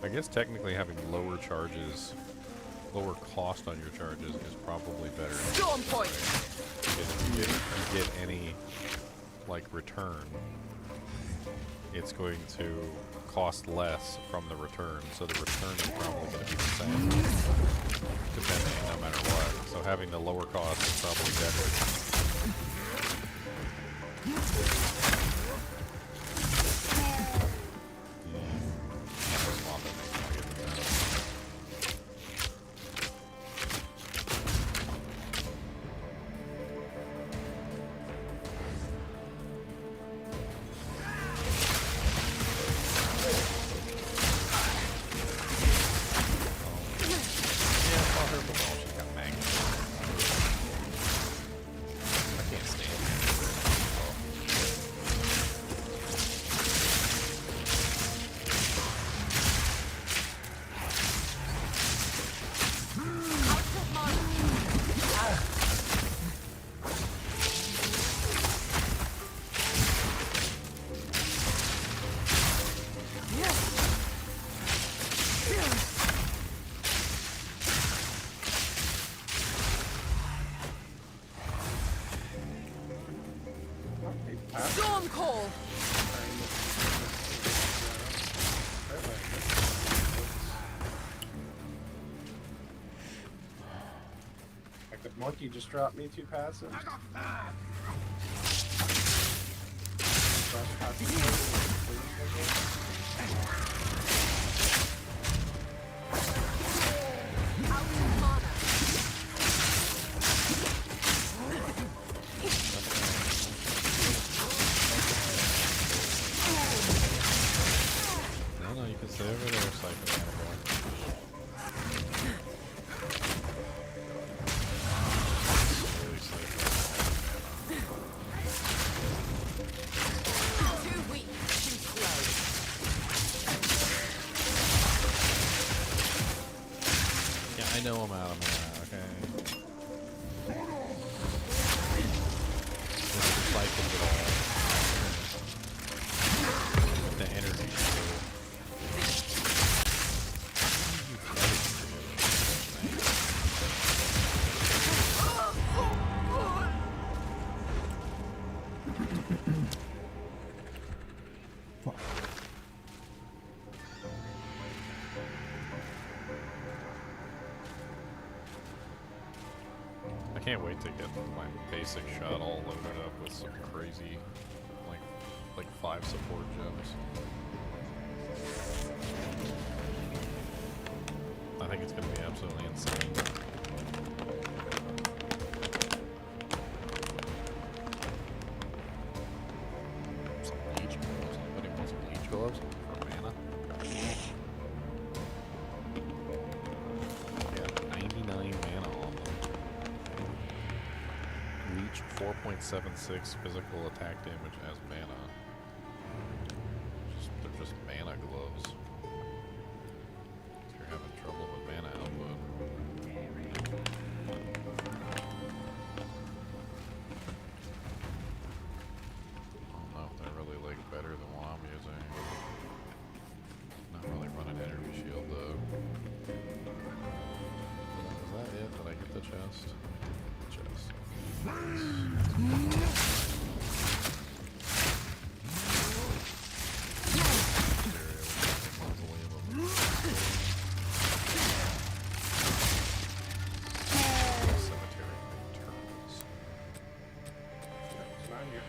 I guess technically having lower charges, lower cost on your charges is probably better. Storm point. Because if you get any like return, it's going to cost less from the return, so the return is probably going to be the same, depending no matter what. So having the lower cost is probably better. Storm call. Like the monkey just dropped me 2 passives. No, you can stay over there, Cycling Animal. Really safe. Too weak, too slow. Yeah, I know I'm out of mana, okay? Just recycled it all. The energy shield. I can't wait to get my basic shot all loaded up with some crazy, like 5 support gems. I think it's gonna be absolutely insane. Some bleach gloves. Anybody wants bleach gloves for mana? Yeah, 99 mana on them. Leech 4.76 physical attack damage as mana. They're just mana gloves. If you're having trouble with mana output. here.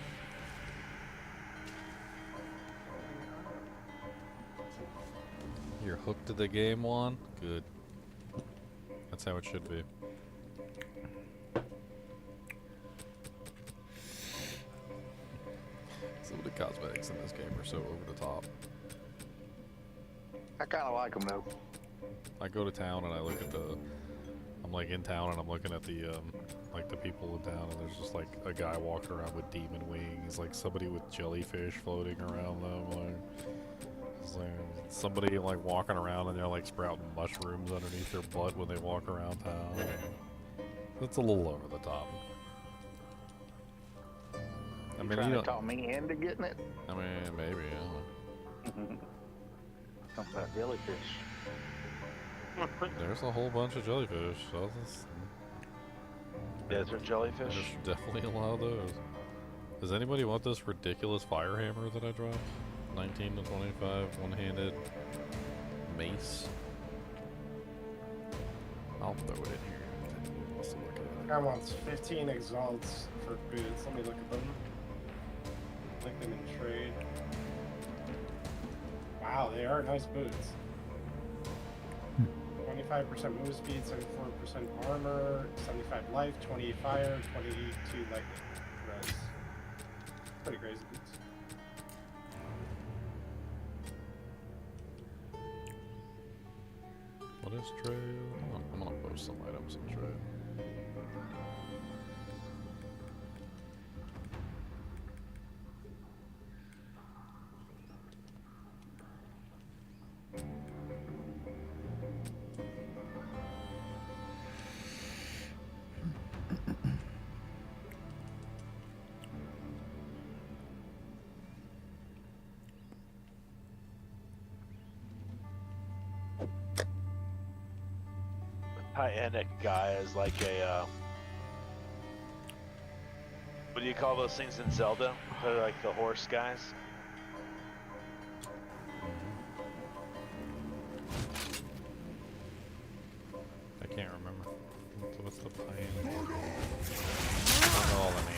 You're hooked to the game, Juan? Good. That's how it should be. Some of the cosmetics in this game are so over the top. I kind of like them though. I go to town and I look at the... I'm like in town and I'm looking at the, like the people in town, and there's just like a guy walking around with demon wings, like somebody with jellyfish floating around them, like... It's like somebody like walking around and they're like sprouting mushrooms underneath their butt when they walk around town. It's a little over the top. I mean, Trying you to don't... talk me into getting it? I mean, maybe, yeah. Something about jellyfish. There's a whole bunch of jellyfish. So Desert jellyfish? there's definitely a lot of those. Does anybody want this ridiculous fire hammer that I dropped? 19 to 25, one-handed mace. I'll throw it in here. Let's look at it. Guy wants 15 exalts for boots. Let me look at them. Link them in trade. Wow, they are nice boots. 25% move speed, 74% armor, 75 life, 28 fire, 22 lightning. Res. Pretty crazy boots. What is trade? I'm gonna post some items in trade. Hyenic guy is like a, what do you call those things in Zelda? They're like the horse guys. I can't remember. What's the plan? I don't know all the names.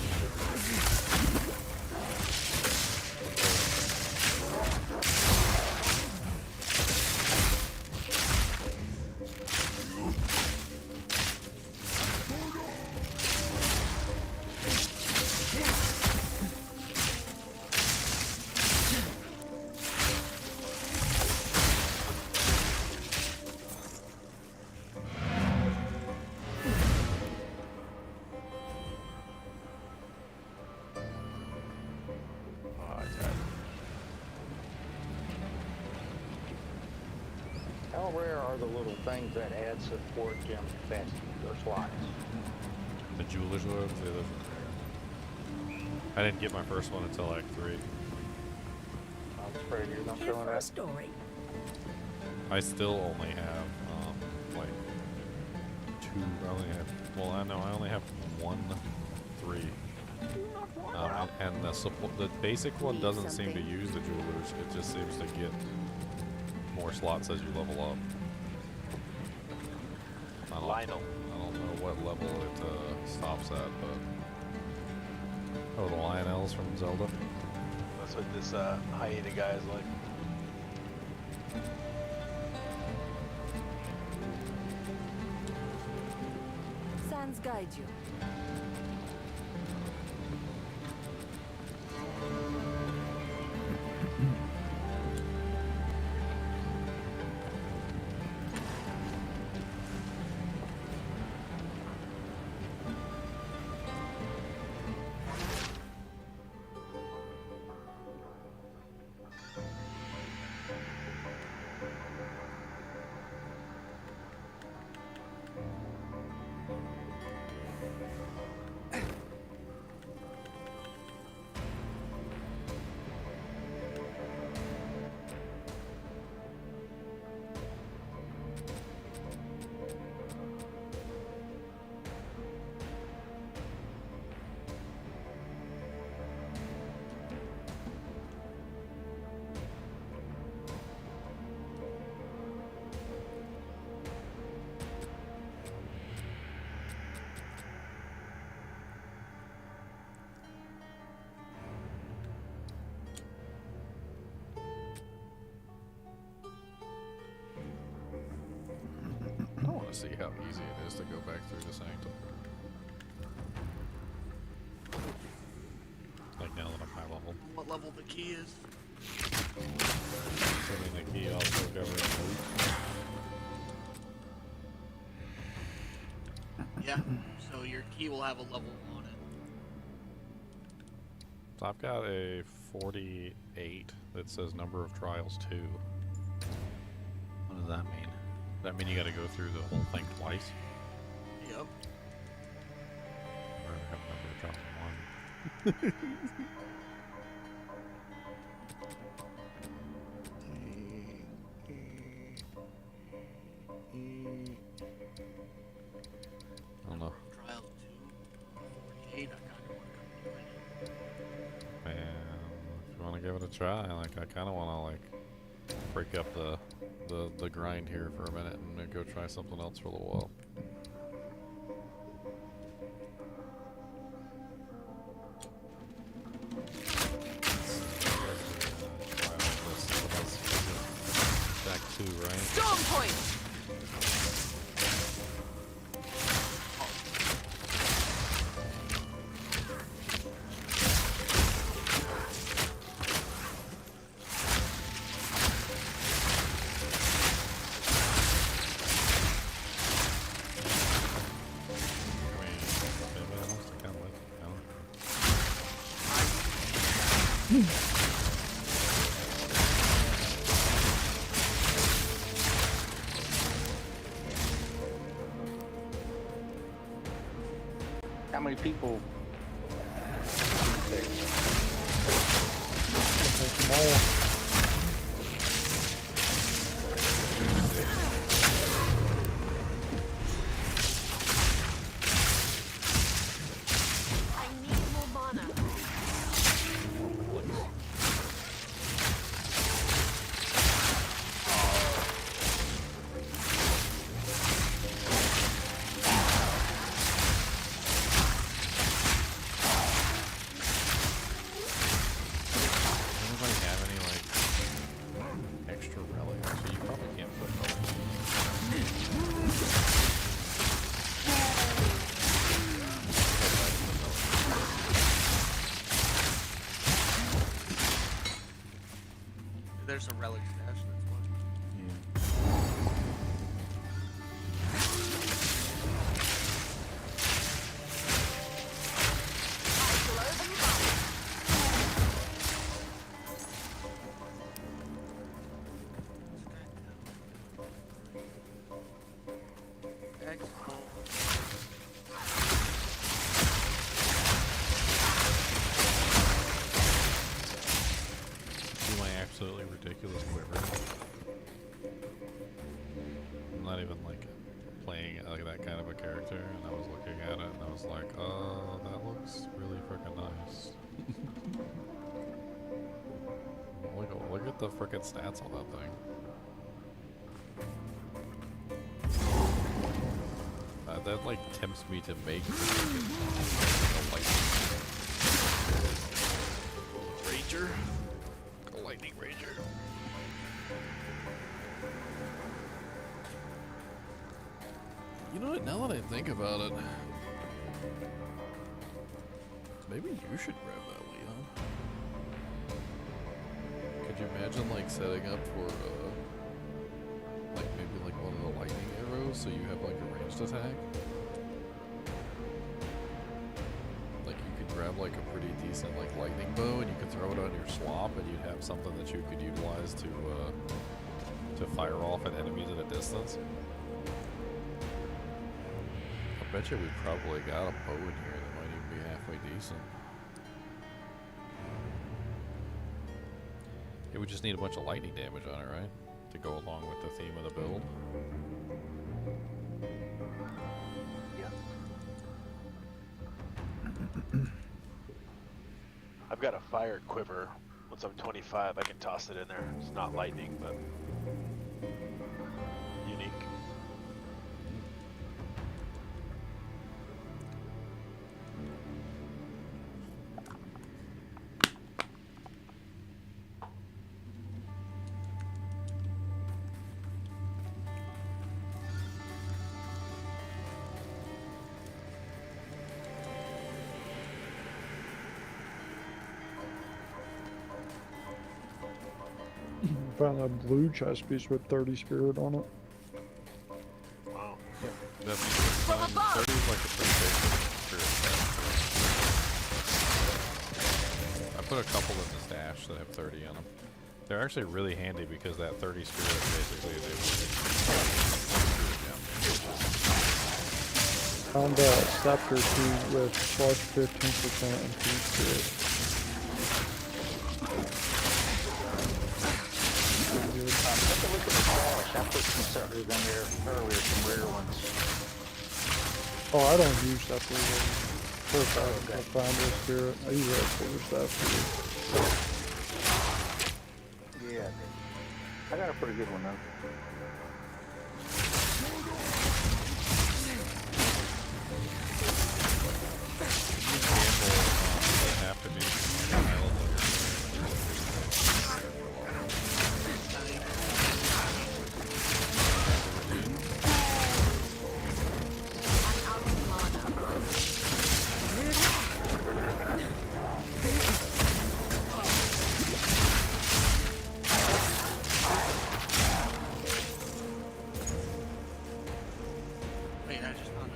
How rare are the little things that add support gem capacity or slots? The jeweler's orbs, yeah, those are rare. I didn't get my first one until Act 3. I'm afraid you're not Here showing for a that. story. I still only have, like, I only have 1, 3. And the basic one doesn't seem to use the jewelers, it just seems to get more slots as you level up. I don't know what level it stops at, but... Oh, the Lionels from Zelda? That's what this hyena guy is like. Sans guide you. see how easy it is to go back through the sanctum. Like now that I'm high level. What level the key is? Assuming the key also covers loot. Yeah. So your key will have a level on it. So I've got a 48 that says number of trials 2. What does that mean? Does that mean you gotta go through the whole thing twice? Yep. Or have number of trials 1? I don't know. Trials 2, 48. I kind of want to come to it. Man, if you want to give it a try, like I kind of want to like break up the grind here for a minute and then go try something else for a little while. Back 2, right? Storm point! How many people? Take them all. I need more mana. Anybody have any like extra relics? So you probably can't put There's a relic stash. That's why. See my absolutely ridiculous quiver. I'm not even like playing like that kind of a character, and I was looking at it and I was like, oh, that looks really freaking nice. Look at the freaking stats on that thing. That like tempts me to make like Ranger. A lightning Ranger. You know what, now that I think about it, maybe you should grab that, Leon. Could you imagine like setting up for like maybe like one of the lightning arrows so you have like a ranged attack? Like you could grab like a pretty decent like lightning bow and you could throw it on your swap and you'd have something that you could utilize to fire off at enemies at a distance. I bet you we probably got a bow in here that might even be halfway decent. It would just need a bunch of lightning damage on it, right? To go along with the theme of the build. I've got a fire quiver. Once I'm 25, I can toss it in there. It's not lightning, but unique. found a blue chest piece with 30 spirit on it. Wow. That's 30 is like a pretty basic spirit set. I put a couple in the stash that have 30 in them. They're actually really handy because that 30 spirit basically is able to spirit down. Found a scepter too with plus 15% increased spirit. Take a look at the stash. I put some scepters in there earlier, some rare ones. Oh, I don't use scepters. First I found this spirit. I use that for stuff too. Yeah, I got a pretty good one though. Have to be Wait, I just found it.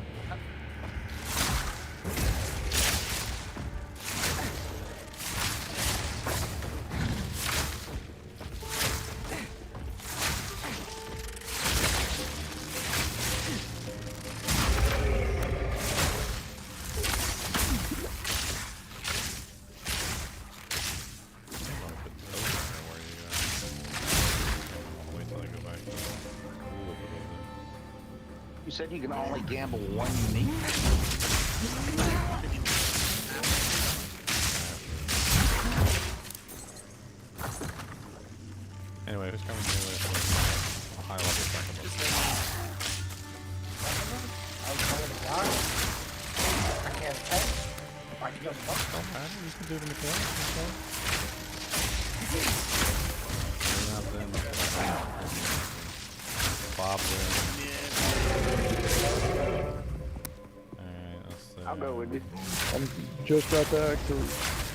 You said you can only gamble one unique? Anyway, who's coming here with a high level second one? I was going to die. I can't tank. If I can just fuck. Don't matter, you can do the mechanics yourself. Bob wins. Alright, let's see. I'll go with you. I'm just got the actor.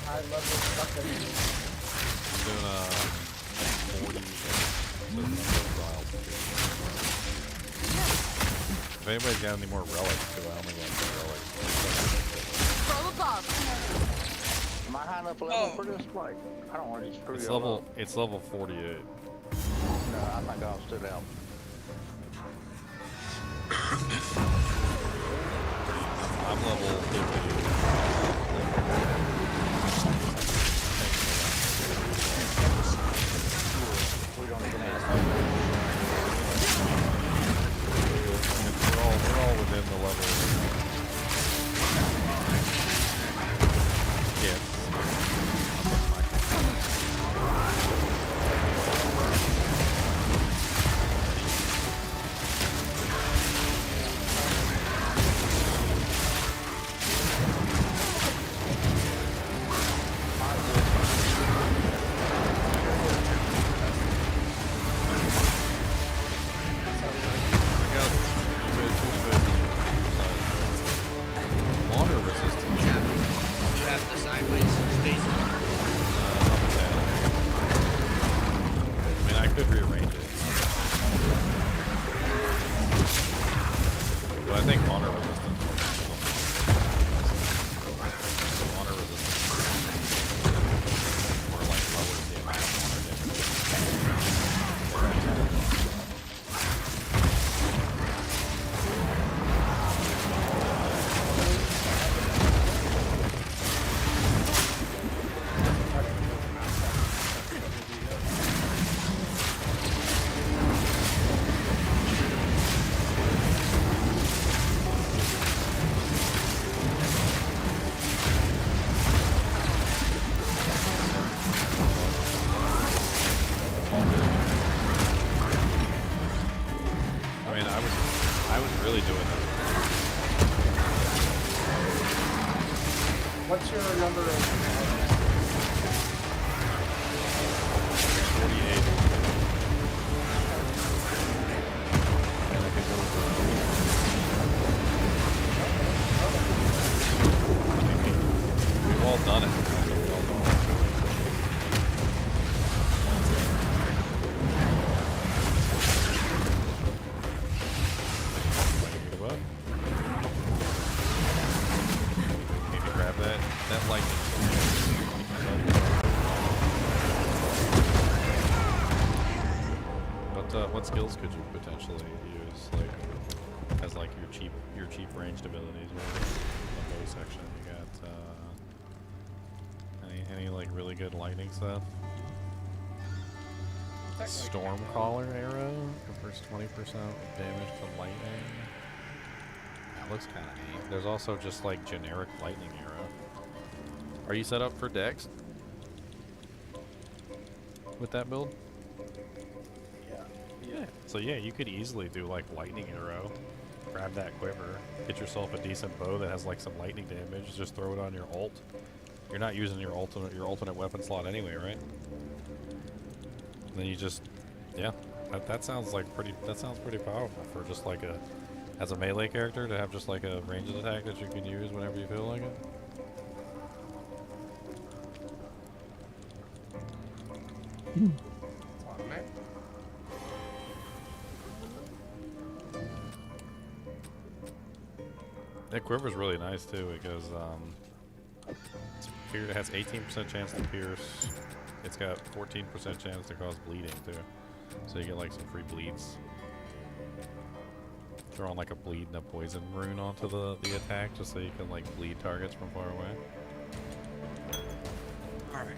I love this fucking. I'm doing 40 trials. If anybody's got any more relics too, I only got 2 relics. From above. Am I high enough level for this fight? I don't want to screw you up. It's level 48. No, I think I'll stood out. I'm level 50. We don't even ask. We're all within the level. Yeah. Water resistance. You have the sideways space. I mean, I could rearrange it. But I think water resistance. Water resistance. Or like lowers the amount of water damage. I mean, I was really doing this. What's your number of? 48. And I could go for we've all done it. We've all done it. what skills could you potentially use, like, as like your cheap ranged abilities? The bow section. You got any like really good lightning stuff? Storm Caller arrow confers 20% damage to lightning. That looks kind of neat. There's also just like generic lightning arrow. Are you set up for Dex with that build? Yeah. So yeah, you could easily do like lightning arrow, grab that quiver, get yourself a decent bow that has like some lightning damage, just throw it on your ult. You're not using your alternate weapon slot anyway, right? And then you just, yeah, that sounds pretty powerful for just like as a melee character to have just like a ranged attack that you can use whenever you feel like it. That quiver's really nice too because it has 18% chance to pierce. It's got 14% chance to cause bleeding too, so you get like some free bleeds. Throw on like a bleed and a poison rune onto the attack just so you can like bleed targets from far away. All right.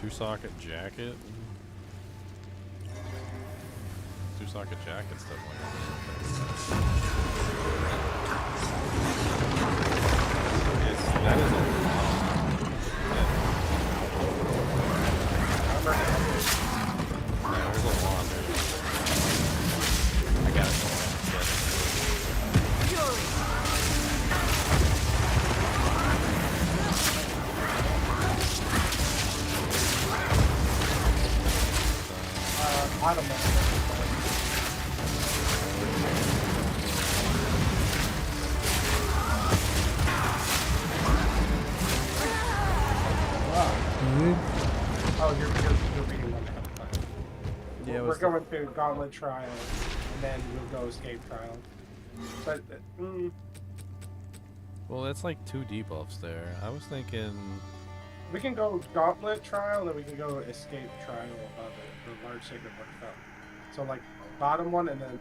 Two-socket jacket. Two-socket jacket's definitely that is a lot. Yeah, there's a lot there. I gotta go ahead and get it. I don't know. Good. Oh, you're reading Yeah, we're was the- going through Gauntlet Trial, and then we'll go Escape Trial. But Well, that's like 2 debuffs there. I was thinking. we can go Gauntlet Trial, and then we can go Escape Trial above it, the Large Sacred Workshop. So like bottom one, and then.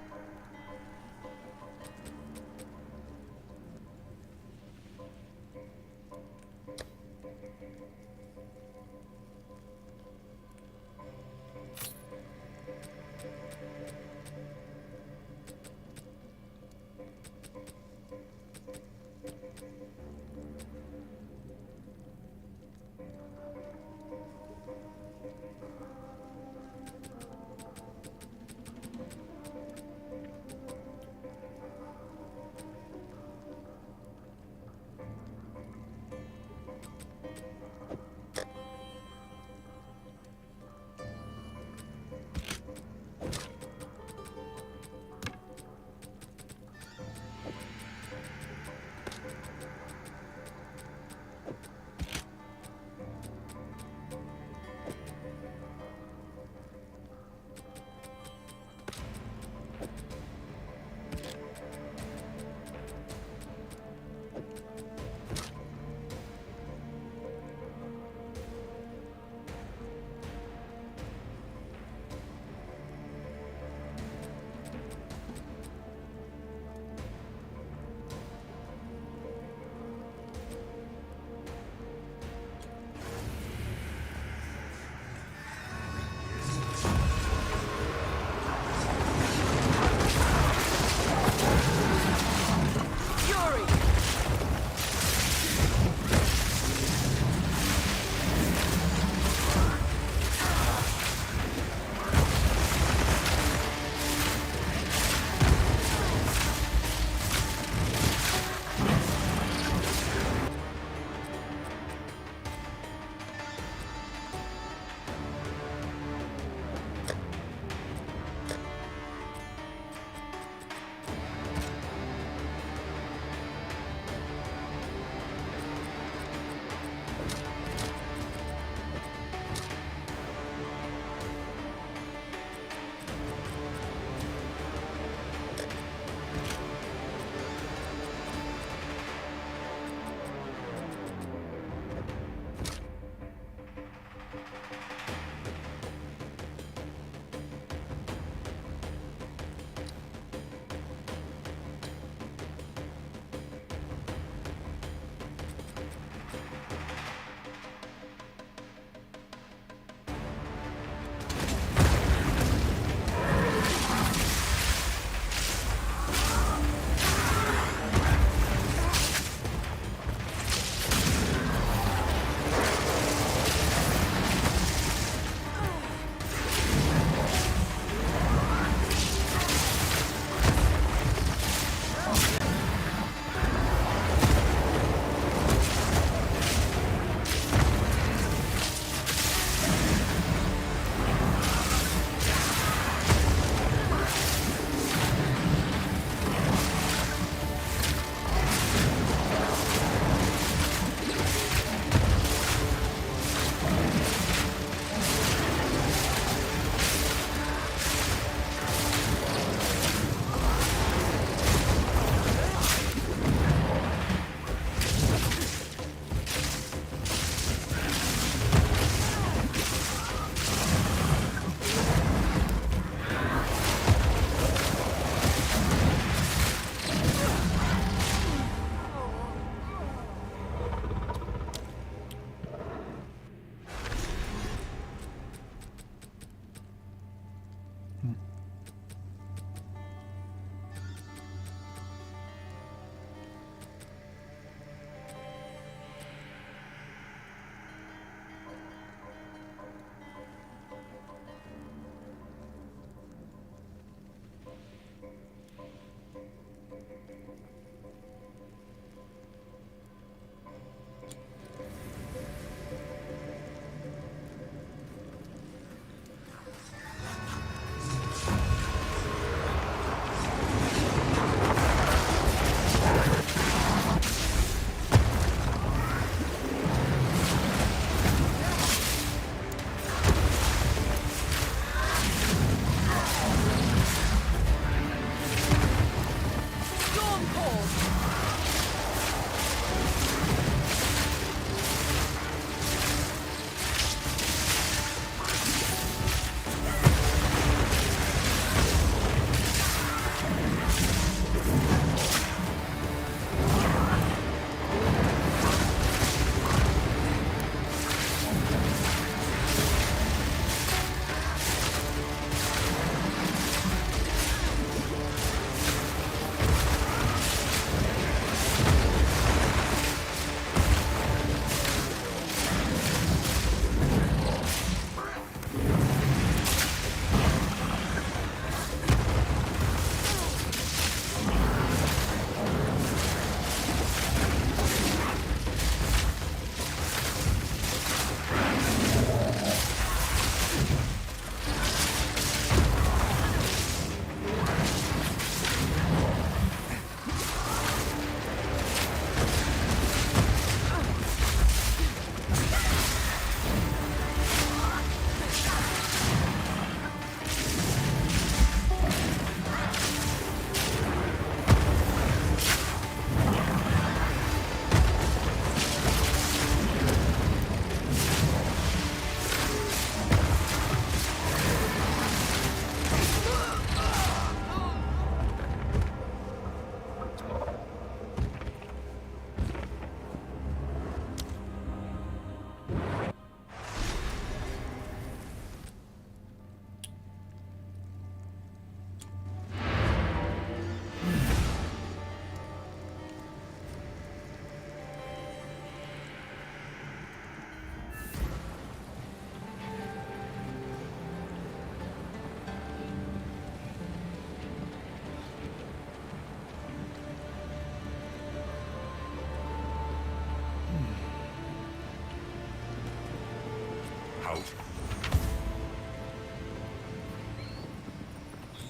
out.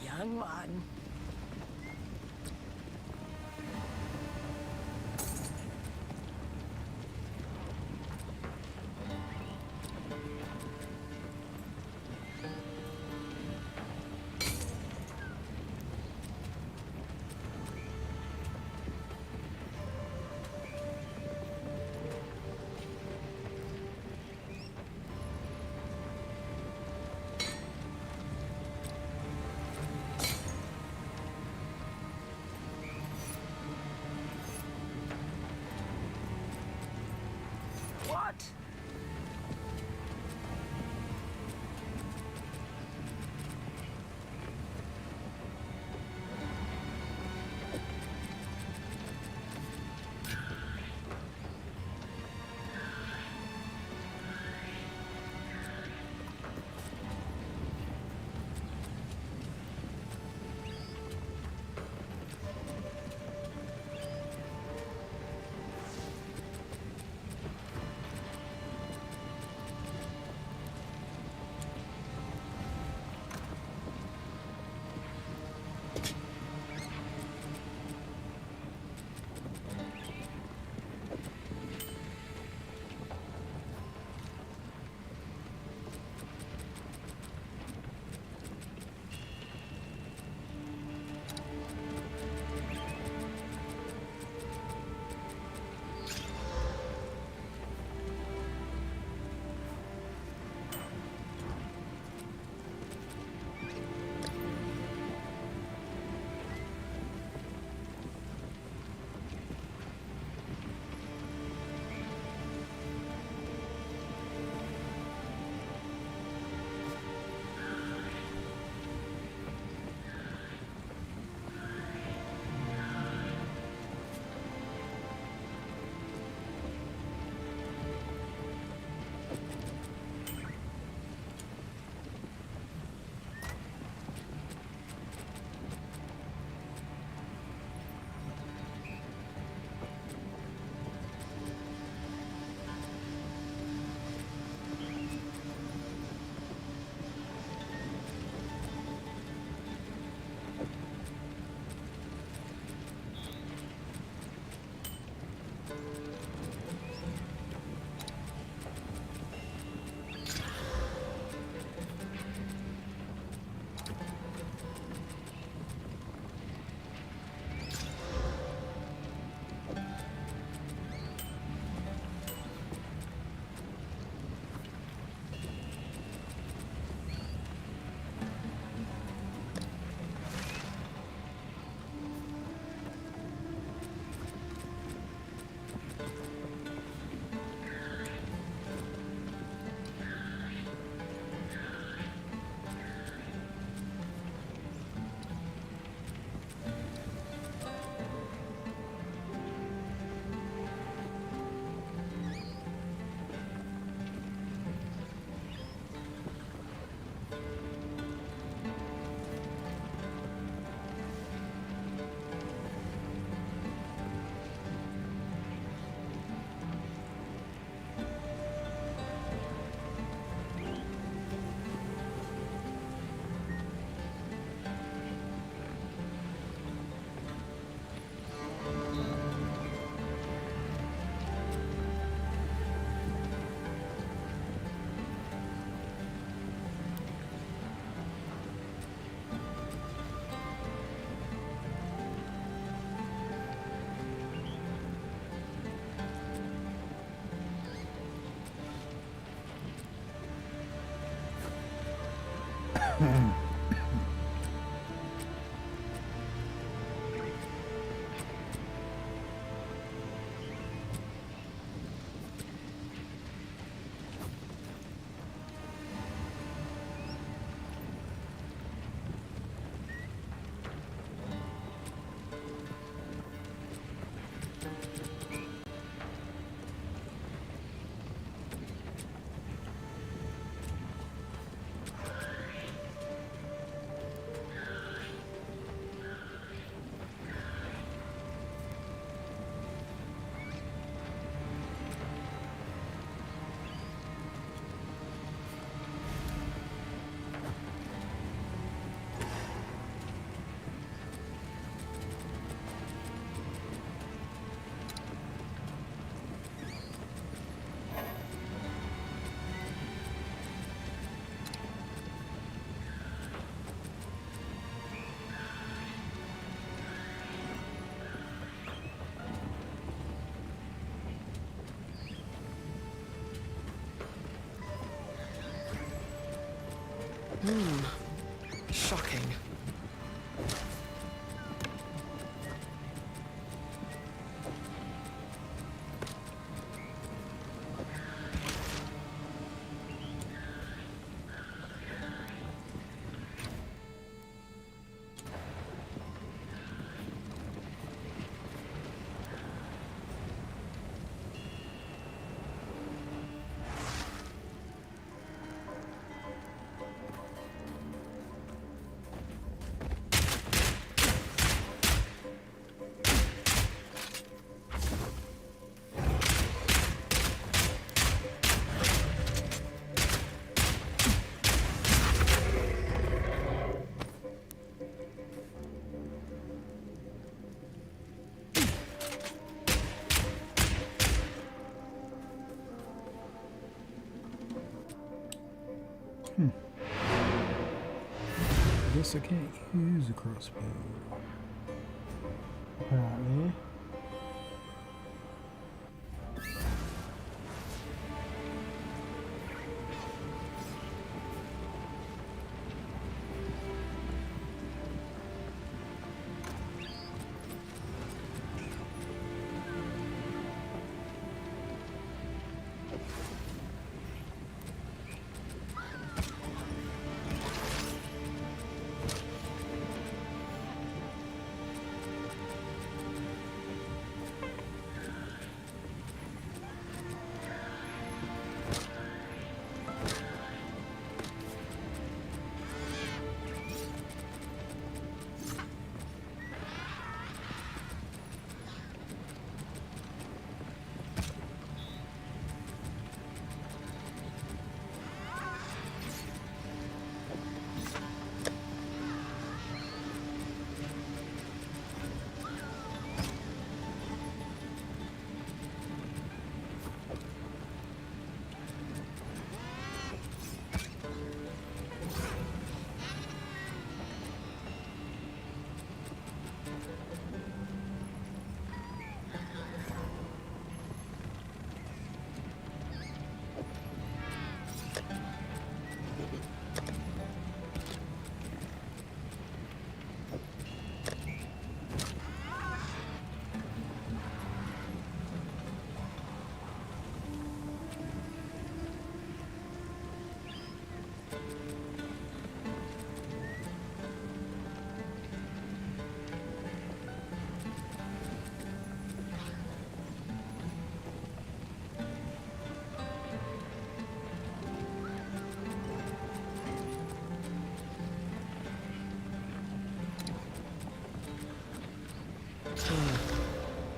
Young one. Shocking. Guess I can't use a crossbow. Apparently.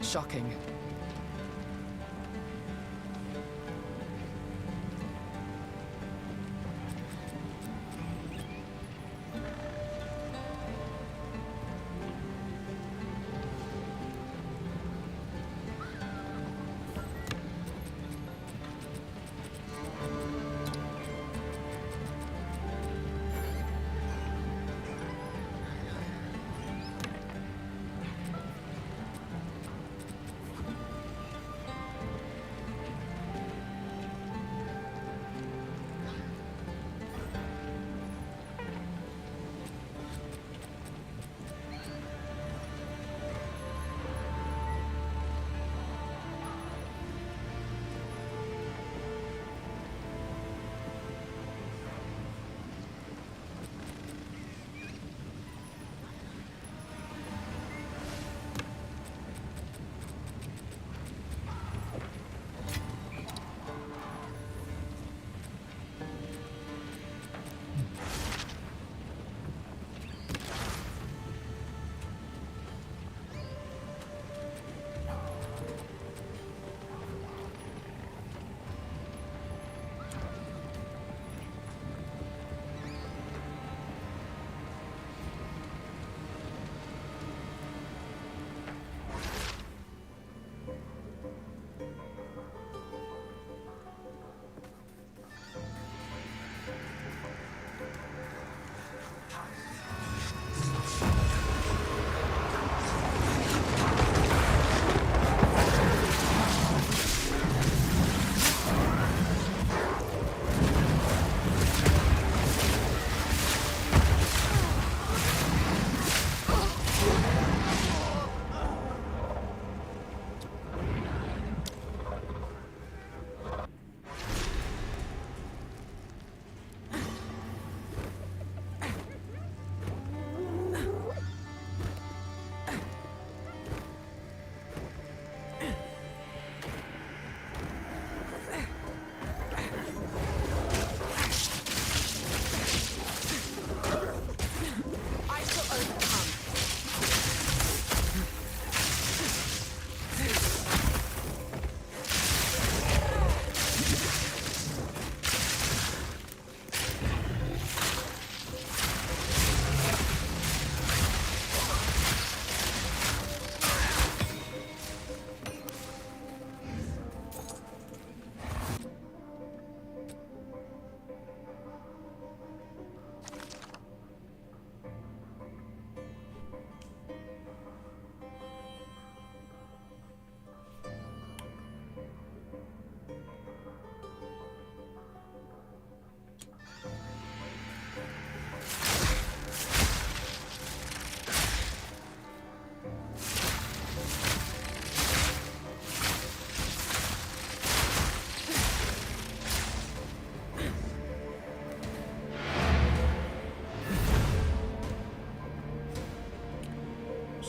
Shocking.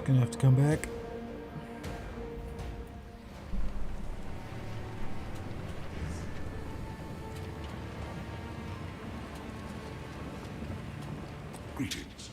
gonna have to come back. Greetings.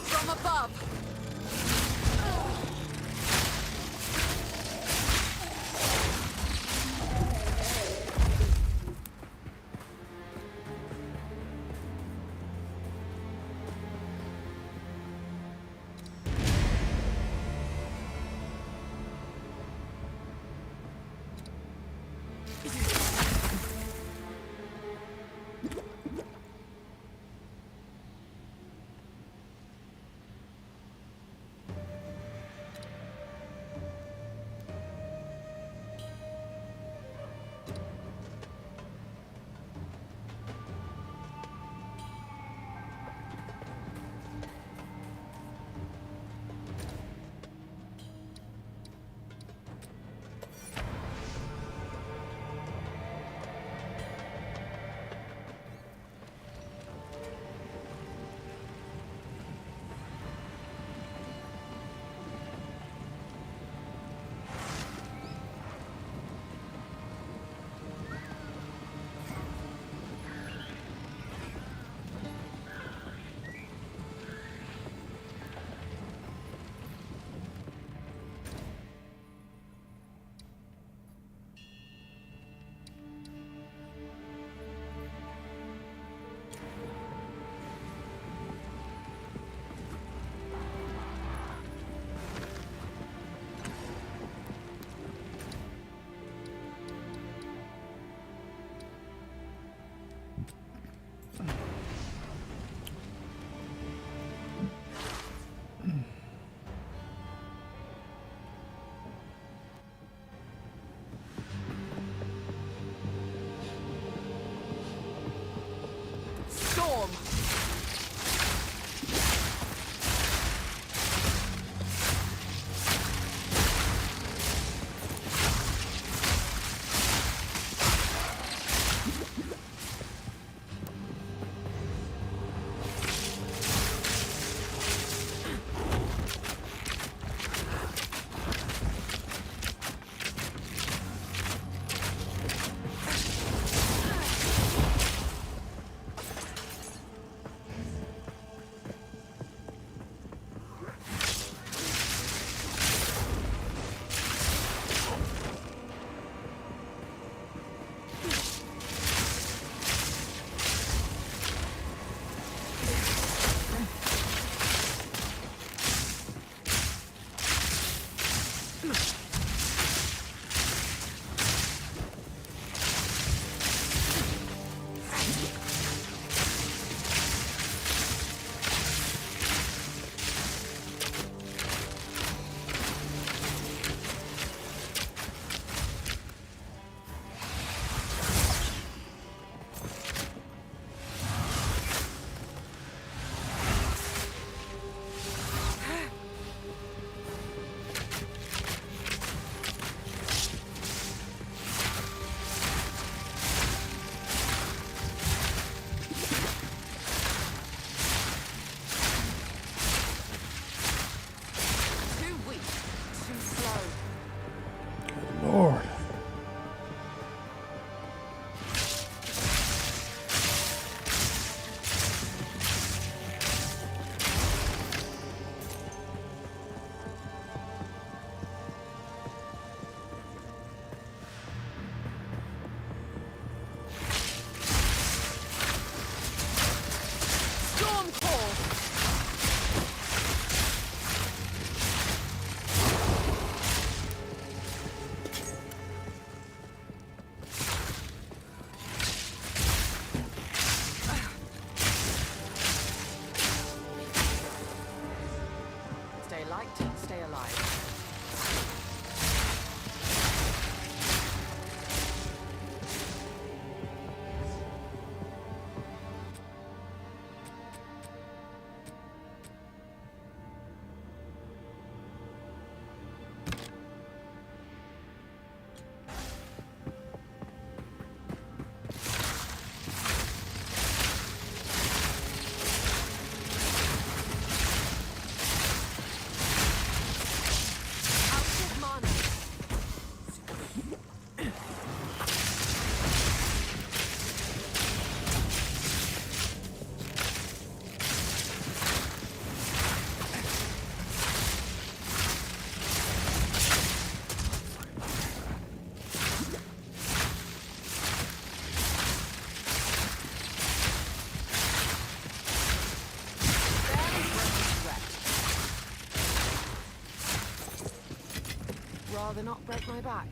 From above. Storm. rather not break my back.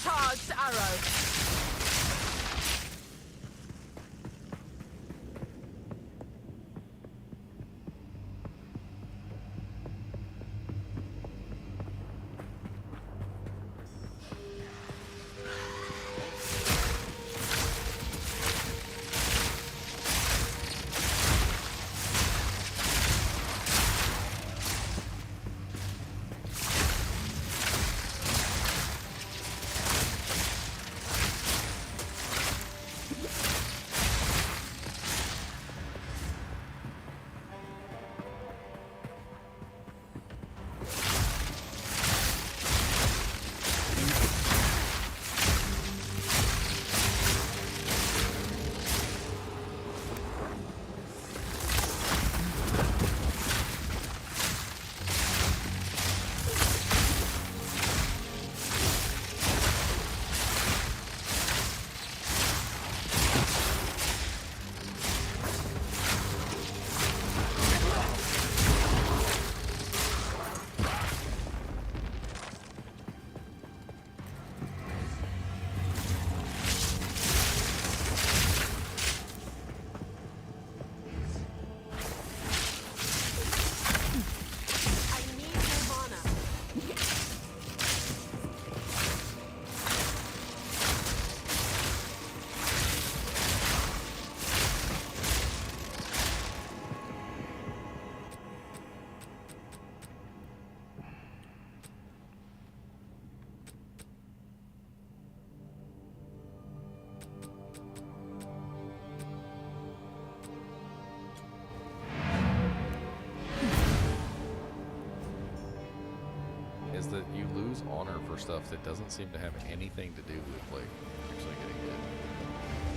Charged arrow. use honor for stuff that doesn't seem to have anything to do with like actually getting hit.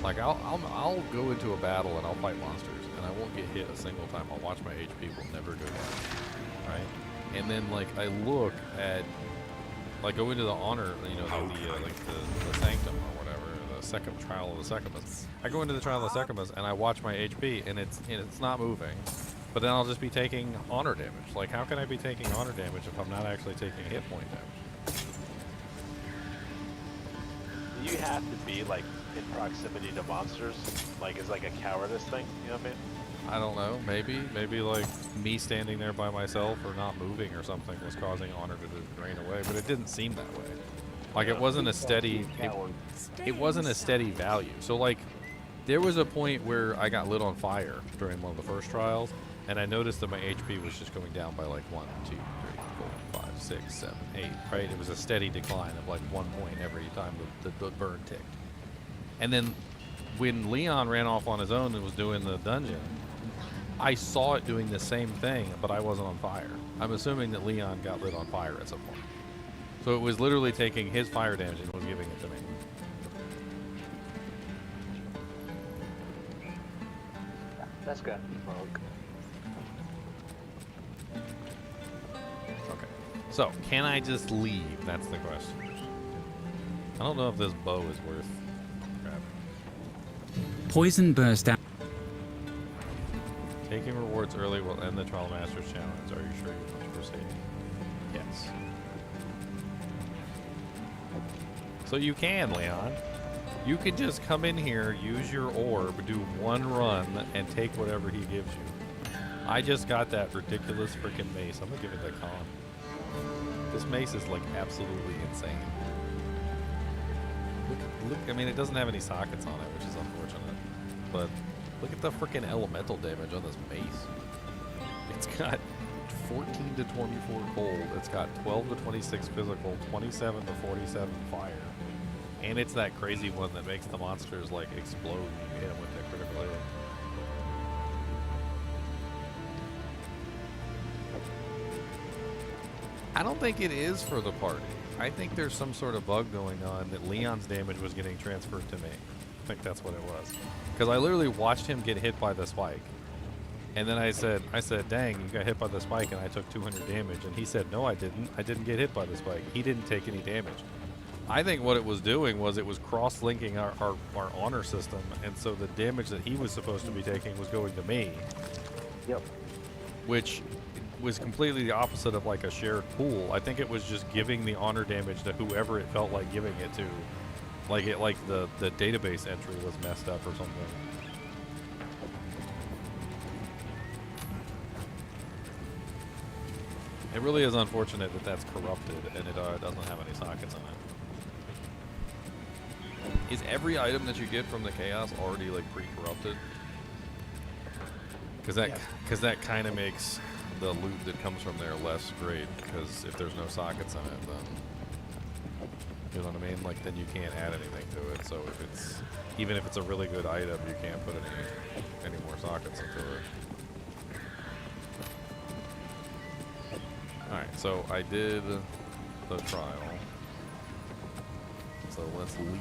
Like I'll go into a battle and I'll fight monsters and I won't get hit a single time. I'll watch my HP will never go down, right? And then like I look at, like go into the honor, you know, the sanctum or whatever, the second trial of the Secundus. I go into the trial of the Secundus and I watch my HP and it's not moving. But then I'll just be taking honor damage. Like, how can I be taking honor damage if I'm not actually taking hit point damage? You have to be like in proximity to monsters, like it's like a cowardice thing. You know what I mean? I don't know. Maybe like me standing there by myself or not moving or something was causing honor to just drain away. But it didn't seem that way. Like it wasn't a steady. It wasn't a steady value. So like, there was a point where I got lit on fire during one of the first trials. And I noticed that my HP was just going down by like 1, 2, 3, 4, 5, 6, 7, 8, right? It was a steady decline of like 1 point every time the burn ticked. And then when Leon ran off on his own and was doing the dungeon, I saw it doing the same thing, but I wasn't on fire. I'm assuming that Leon got lit on fire at some point. So it was literally taking his fire damage and was giving it to me. That's got to be broke. Okay. So, can I just leave? That's the question. I don't know if this bow is worth grabbing. Poison burst out. Taking rewards early will end the Trial Masters challenge. Are you sure you want to proceed? Yes. So you can, Leon. You can just come in here, use your orb, do one run, and take whatever he gives you. I just got that ridiculous freaking mace. I'm gonna give it to Con. This mace is like absolutely insane. Look, I mean, it doesn't have any sockets on it, which is unfortunate. But look at the freaking elemental damage on this mace. It's got 14 to 24 cold. It's got 12 to 26 physical, 27 to 47 fire. And it's that crazy one that makes the monsters like explode when you hit them with that critical hit. I don't think it is for the party. I think there's some sort of bug going on that Leon's damage was getting transferred to me. I think that's what it was. Because I literally watched him get hit by the spike. And then I said, dang, you got hit by the spike and I took 200 damage. And he said, no, I didn't. I didn't get hit by the spike. He didn't take any damage. I think what it was doing was it was cross-linking our honor system, and so the damage that he was supposed to be taking was going to me. Yep. Which was completely the opposite of like a shared pool. I think it was just giving the honor damage to whoever it felt like giving it to. Like the database entry was messed up or something. It really is unfortunate that that's corrupted and it doesn't have any sockets in it. Is every item that you get from the chaos already like pre-corrupted? Because that kind of makes the loot that comes from there less great. Because if there's no sockets in it, then you know what I mean. Like then you can't add anything to it. So if it's even if it's a really good item, you can't put any more sockets into it. All right, so I did the trial. So let's leave.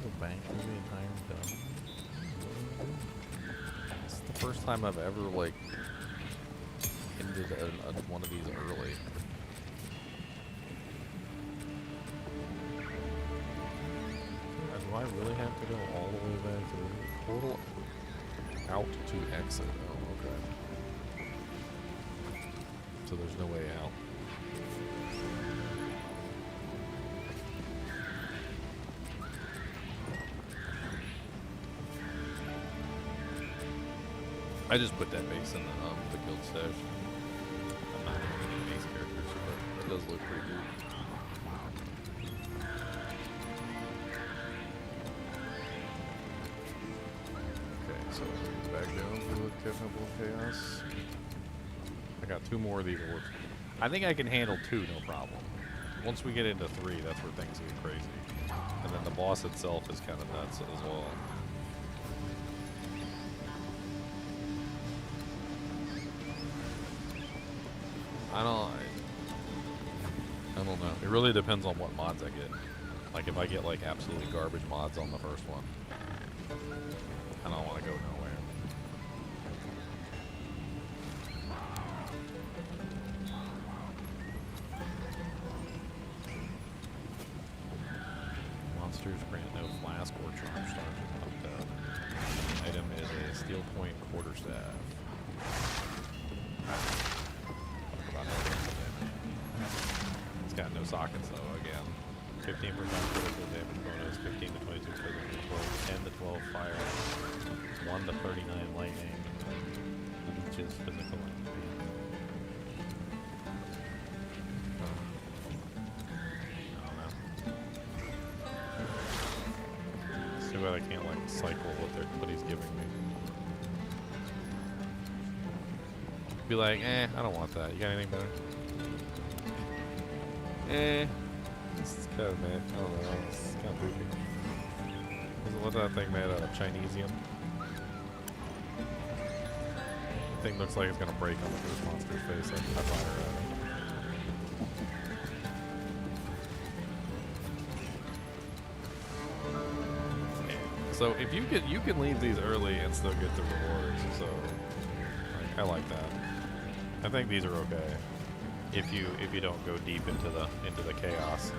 Go back to the entire film. It's the first time I've ever like ended one of these early. Do I really have to go all the way back to the portal out to exit? Oh, okay. So there's no way out. I just put that base in the guild stash. I'm not even any base characters, but it does look pretty good. Okay, so back down to the Technical Chaos. I got 2 more of these orbs. I think I can handle 2, no problem. Once we get into 3, that's where things get crazy. And then the boss itself is kind of nuts as well. I don't know. It really depends on what mods I get. Like if I get like absolutely garbage mods on the first one, I don't want to go nowhere. Monsters grant no flask or charge stars if pumped up. Item is a steel point quarterstaff. It's got no sockets though, again. 15% critical damage bonus, 15 to 22 physical, 10 to 12 fire, 1 to 39 lightning, leeches physical and speed. I don't know. It's too bad I can't like cycle what he's giving me. Be like, I don't want that. You got anything better? This is kind of mad. I don't know. It's kind of poopy. What's that thing made out of? Chinesium? The thing looks like it's gonna break on the ghost monster's face. I'd fire at it. So if you can leave these early and still get the rewards. So I like that. I think these are okay. If you don't go deep into the chaos.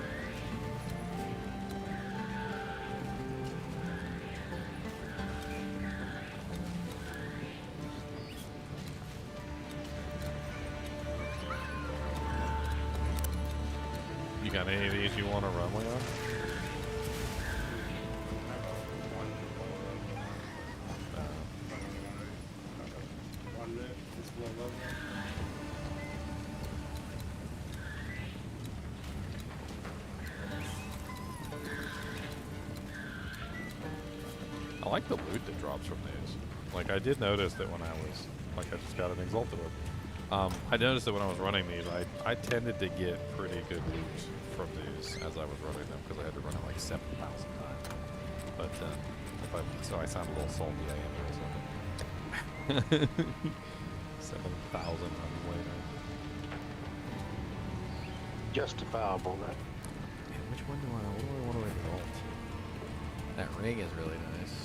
You got any of these you want to run, Leon? One minute, it's low level. I like the loot that drops from these. Like, I did notice that when I was, like, I just got an Exalted Whip. I noticed that when I was running these, I tended to get pretty good loot from these as I was running them, because I had to run it like 7,000 times. But, so I sound a little salty, I am really salty. 7,000 runs later. Justifiable, that. Man, which one do I want to exalt? That ring is really nice.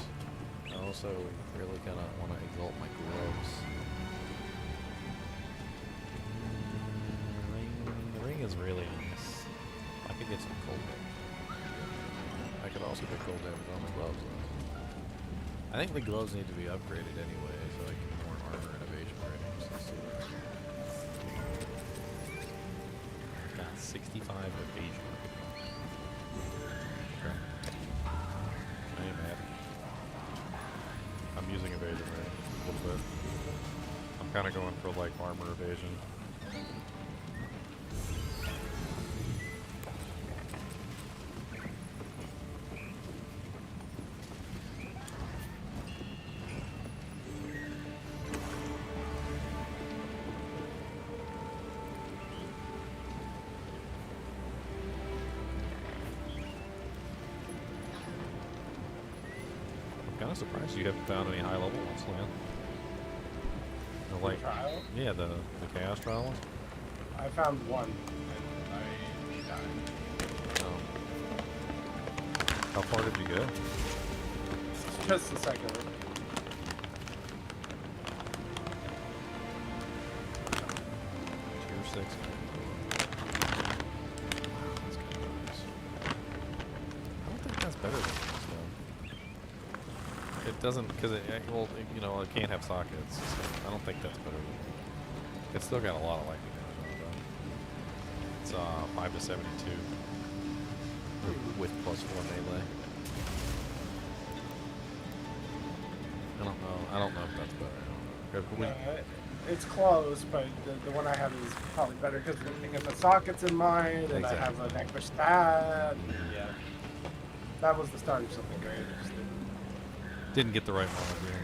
I also really kind of want to exalt my gloves. The ring is really nice. I could get some cold damage. I could also get cold damage on the gloves though. I think the gloves need to be upgraded anyway, so I can get more armor and evasion ratings. Let's see. I've got 65 evasion rating. Okay. I ain't mad. I'm using evasion rating a little bit. I'm kind of going for like armor evasion. Kind of surprised you haven't found any high level ones, man. Like, Trial? yeah, the chaos trial one. I found one, and I died. How far did you go? Just a second. Tier 6. That's kind of nice. I don't think that's better than this, though. It doesn't, because well, you know, it can't have sockets. So I don't think that's better. It's still got a lot of lightning damage on it, though. It's 5 to 72 with +4 melee. I don't know if that's better. It's close, but the one I have is probably better because I got the sockets in mine, and I have an extra stat. Yeah, that was the start of something great. I just Didn't get the right mod here.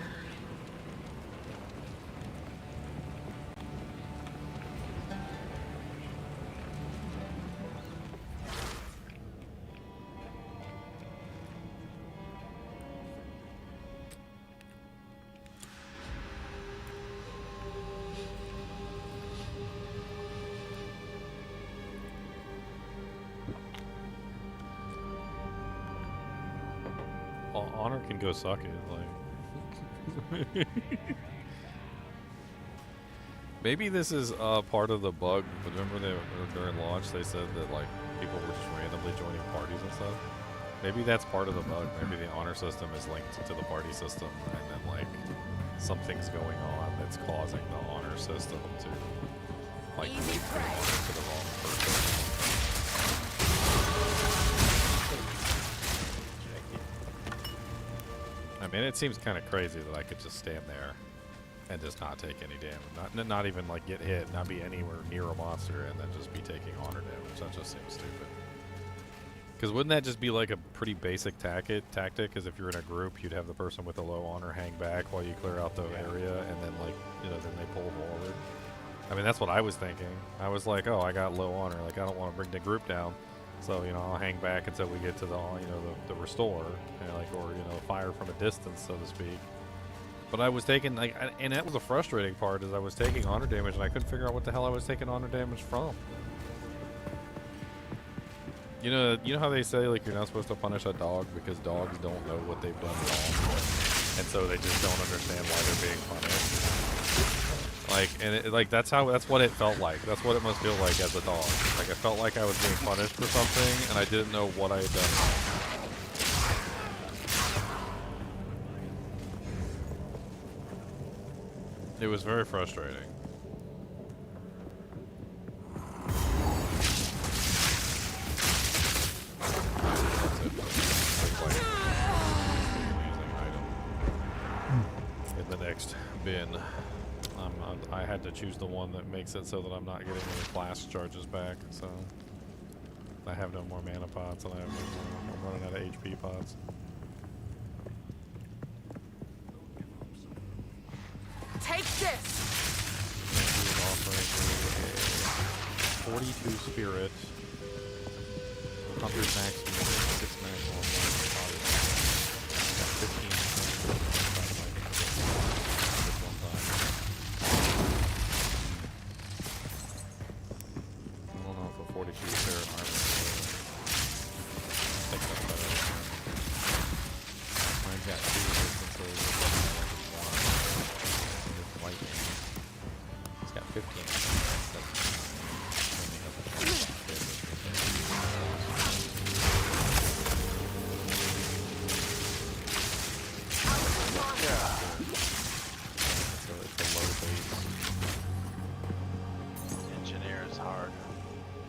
honor can go suck it. Like, maybe this is part of the bug. But remember, during launch they said that like people were just randomly joining parties and stuff. Maybe that's part of the bug. Maybe the honor system is linked to the party system, and then like something's going on that's causing the honor system to like link the honor to the wrong person. I mean, it seems kind of crazy that I could just stand there and just not take any damage, not even like get hit, not be anywhere near a monster, and then just be taking honor damage. That just seems stupid. Because wouldn't that just be like a pretty basic tactic? Because if you're in a group, you'd have the person with the low honor hang back while you clear out the area, and then like, you know, then they pull forward. I mean, that's what I was thinking. I was like, oh, I got low honor, like I don't want to bring the group down, so you know, I'll hang back until we get to the, you know, the restore, and like, or you know, fire from a distance, so to speak. But I was taking like, and that was the frustrating part, is I was taking honor damage, and I couldn't figure out what the hell I was taking honor damage from. You know how they say like you're not supposed to punish a dog because dogs don't know what they've done wrong, and so they just don't understand why they're being punished. Like, and that's what it felt like. That's what it must feel like as a dog. Like, I felt like I was being punished for something, and I didn't know what I had done wrong. It was very frustrating. In the next bin, I had to choose the one that makes it so that I'm not getting any flash charges back, so I have no more mana pots, and I'm running out of HP pots. Take this! Offering a 42 spirit, 100 max, 6 max on 15.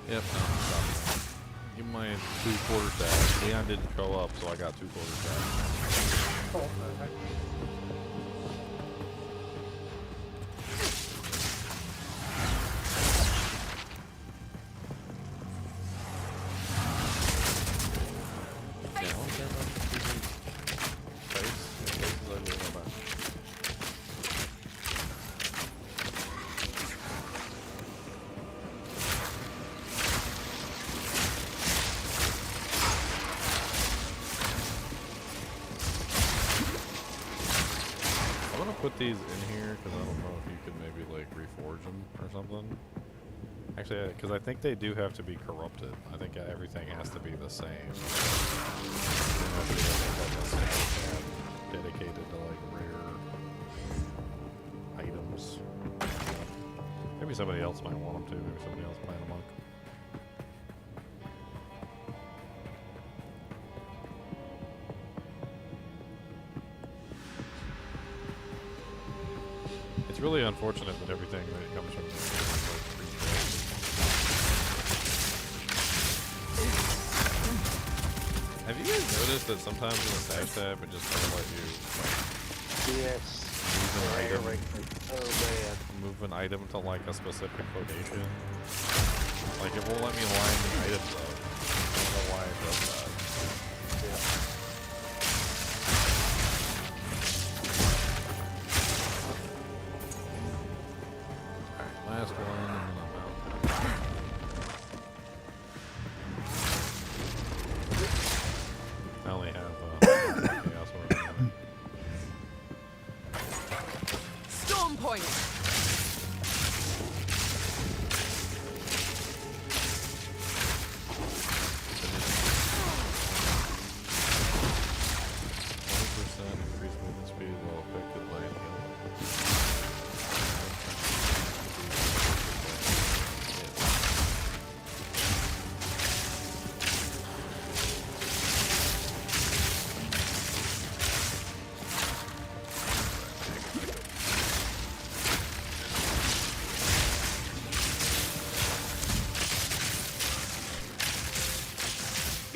Yep, no, give me my 2/4 stack. Leon didn't show up, so I got 2/4 stack. Oh, Put these in here because I don't know if you could maybe like reforge them or something. Actually, because I think they do have to be corrupted. I think everything has to be the same. Dedicated to like rare items. Maybe somebody else might want them too. Maybe somebody else playing among. It's really unfortunate that everything that comes from this is like pre-built. Have you guys noticed that sometimes in the stash tab it just doesn't let you Yes. move an item to like a specific location? Like it won't let me line the items up. I don't know why it does that. Last one, and then I'm out. I only have chaos orb. Storm point!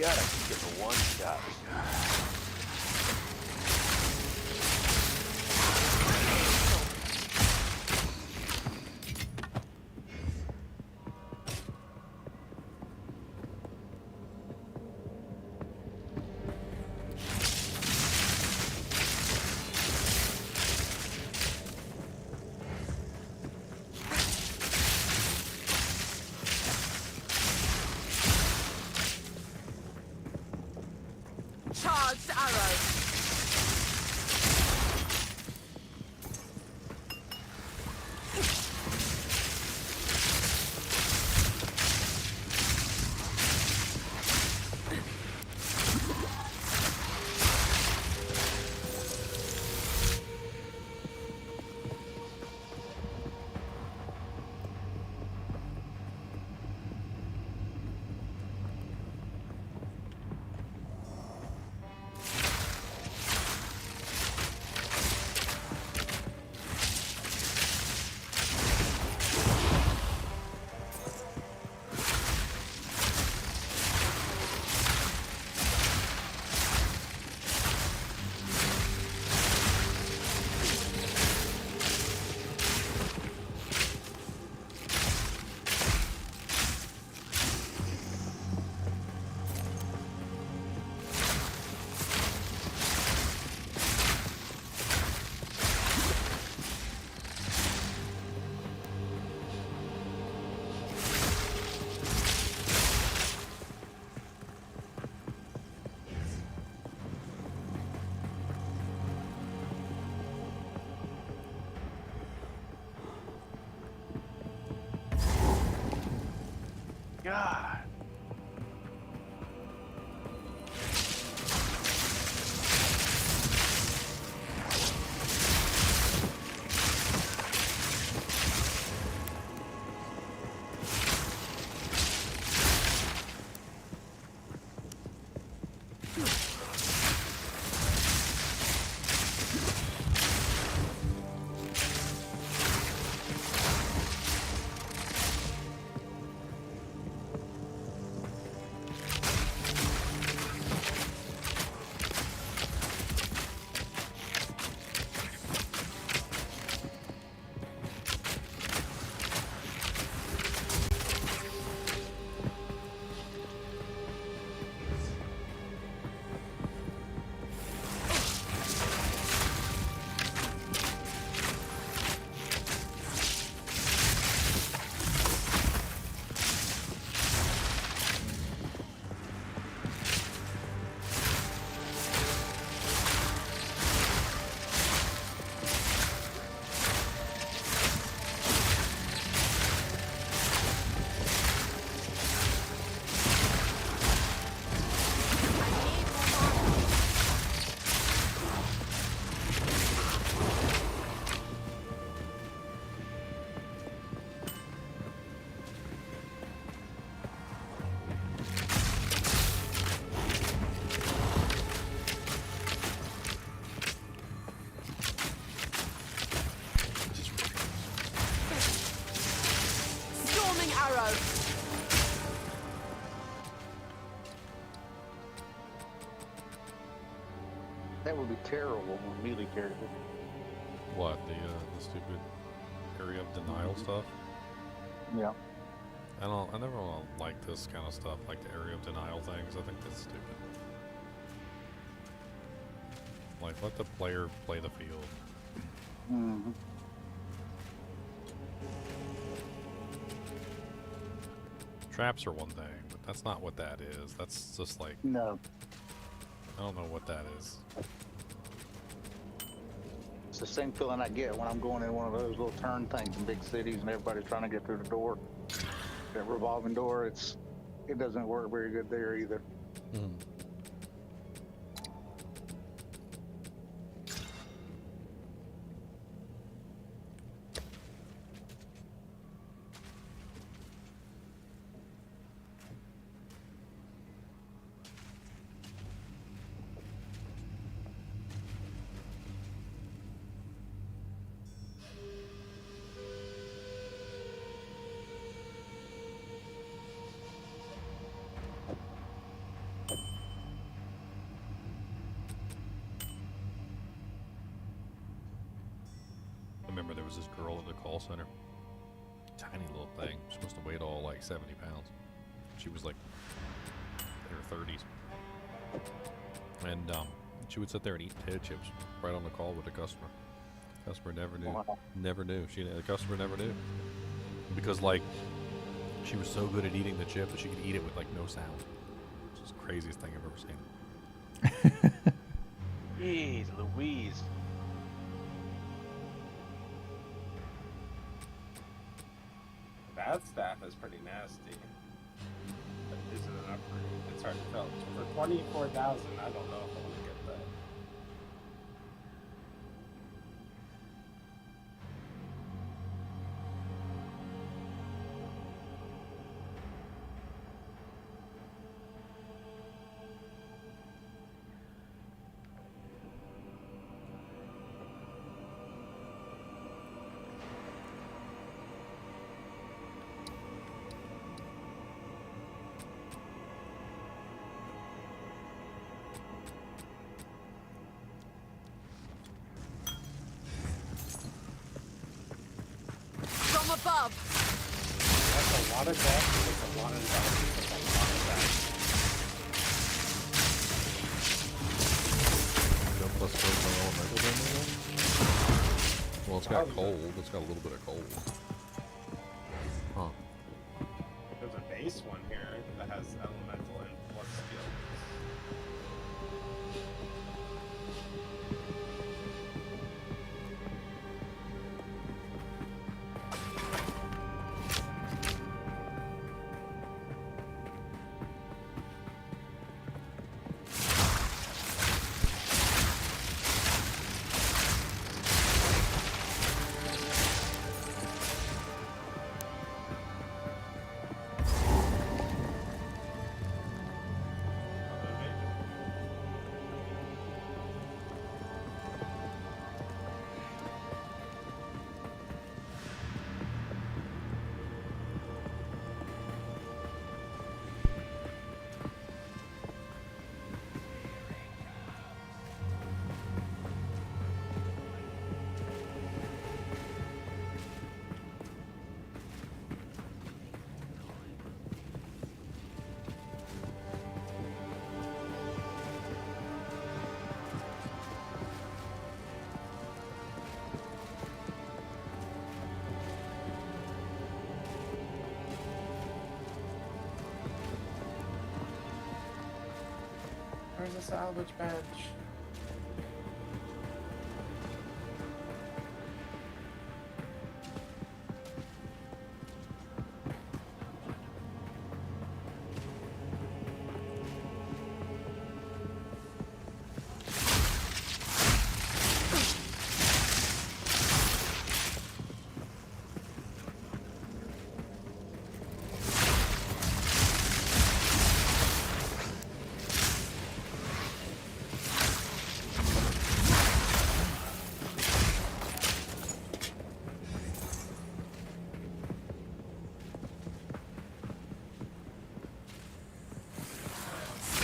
God, I keep getting one shot. Charged arrow. God. Storming arrow. That would be terrible when melee carried it. What, the stupid area of denial stuff? Yeah. I never like this kind of stuff, like the area of denial things. I think that's stupid. Like, let the player play the field. Mm-hmm. Traps are one thing, but that's not what that is. That's just like, No. I don't know what that is. It's the same feeling I get when I'm going in one of those little turn things in big cities and everybody's trying to get through the door. That revolving door, it doesn't work very good there either. Mm. remember there was this girl in the call center. Tiny little thing. She must have weighed all like 70 pounds. She was like in her 30s. And she would sit there and eat potato chips right on the call with the customer. Customer never knew. Wow. Never knew. The customer never knew. Because like she was so good at eating the chip that she could eat it with like no sound. It's the craziest thing I've ever seen. Jeez, Louise. That staff is pretty nasty. But is it an upgrade? It's hard to tell. For 24,000, I don't know if I want to get that. From above. That's a lot of death. It's a lot of death. It's a lot of death. Jump plus goes on elemental damage. Well, it's got cold. It's got a little bit of cold. Huh. There's a base one here that has elemental and plus skills. Where's the salvage bench?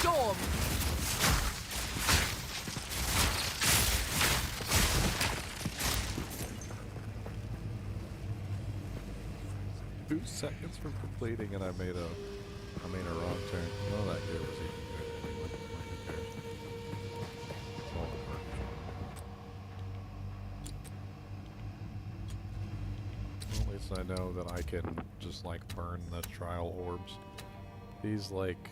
Storm. 2 seconds from completing, and I made a wrong turn. Well, that gear was even good anyway. Who cares? It's all it hurt. Well, at least I know that I can just like burn the trial orbs. These like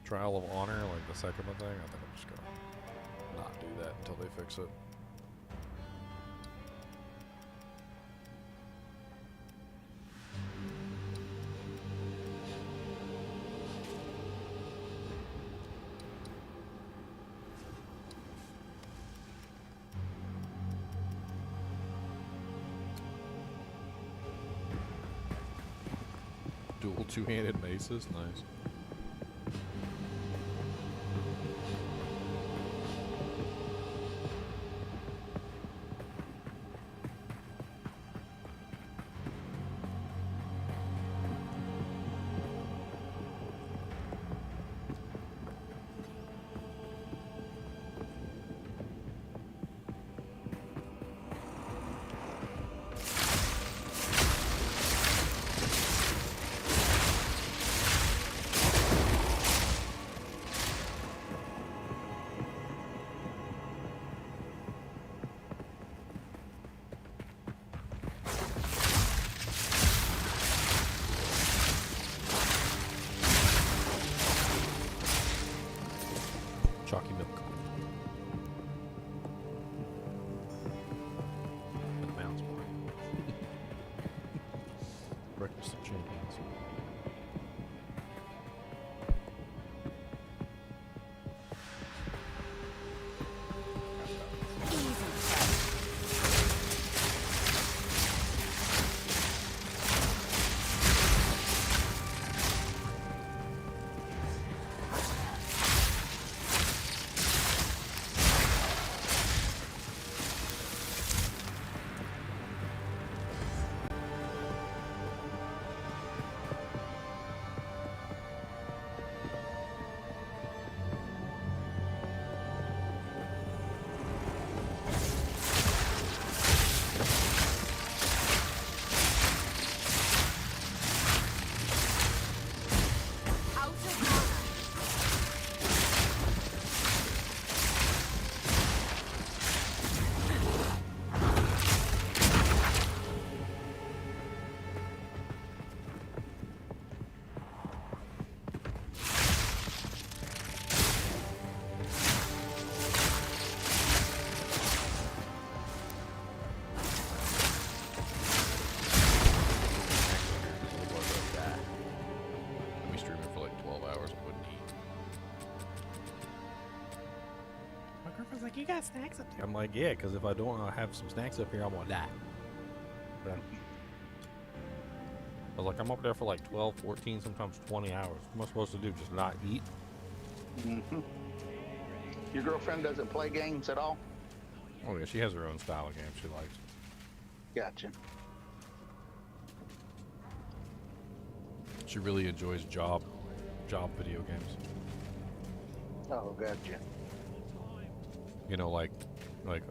Trial of Honor, like the second one thing. I think I'm just gonna not do that until they fix it. Dual two-handed maces, nice. you got snacks up there. I'm like, yeah, because if I don't have some snacks up here, I'm gonna die. But I was like, I'm up there for like 12, 14, sometimes 20 hours. What am I supposed to do? Just not eat? Mm-hmm. Your girlfriend doesn't play games at all? Oh yeah, she has her own style of games she likes. Gotcha. She really enjoys job video games. Oh, gotcha. You know, like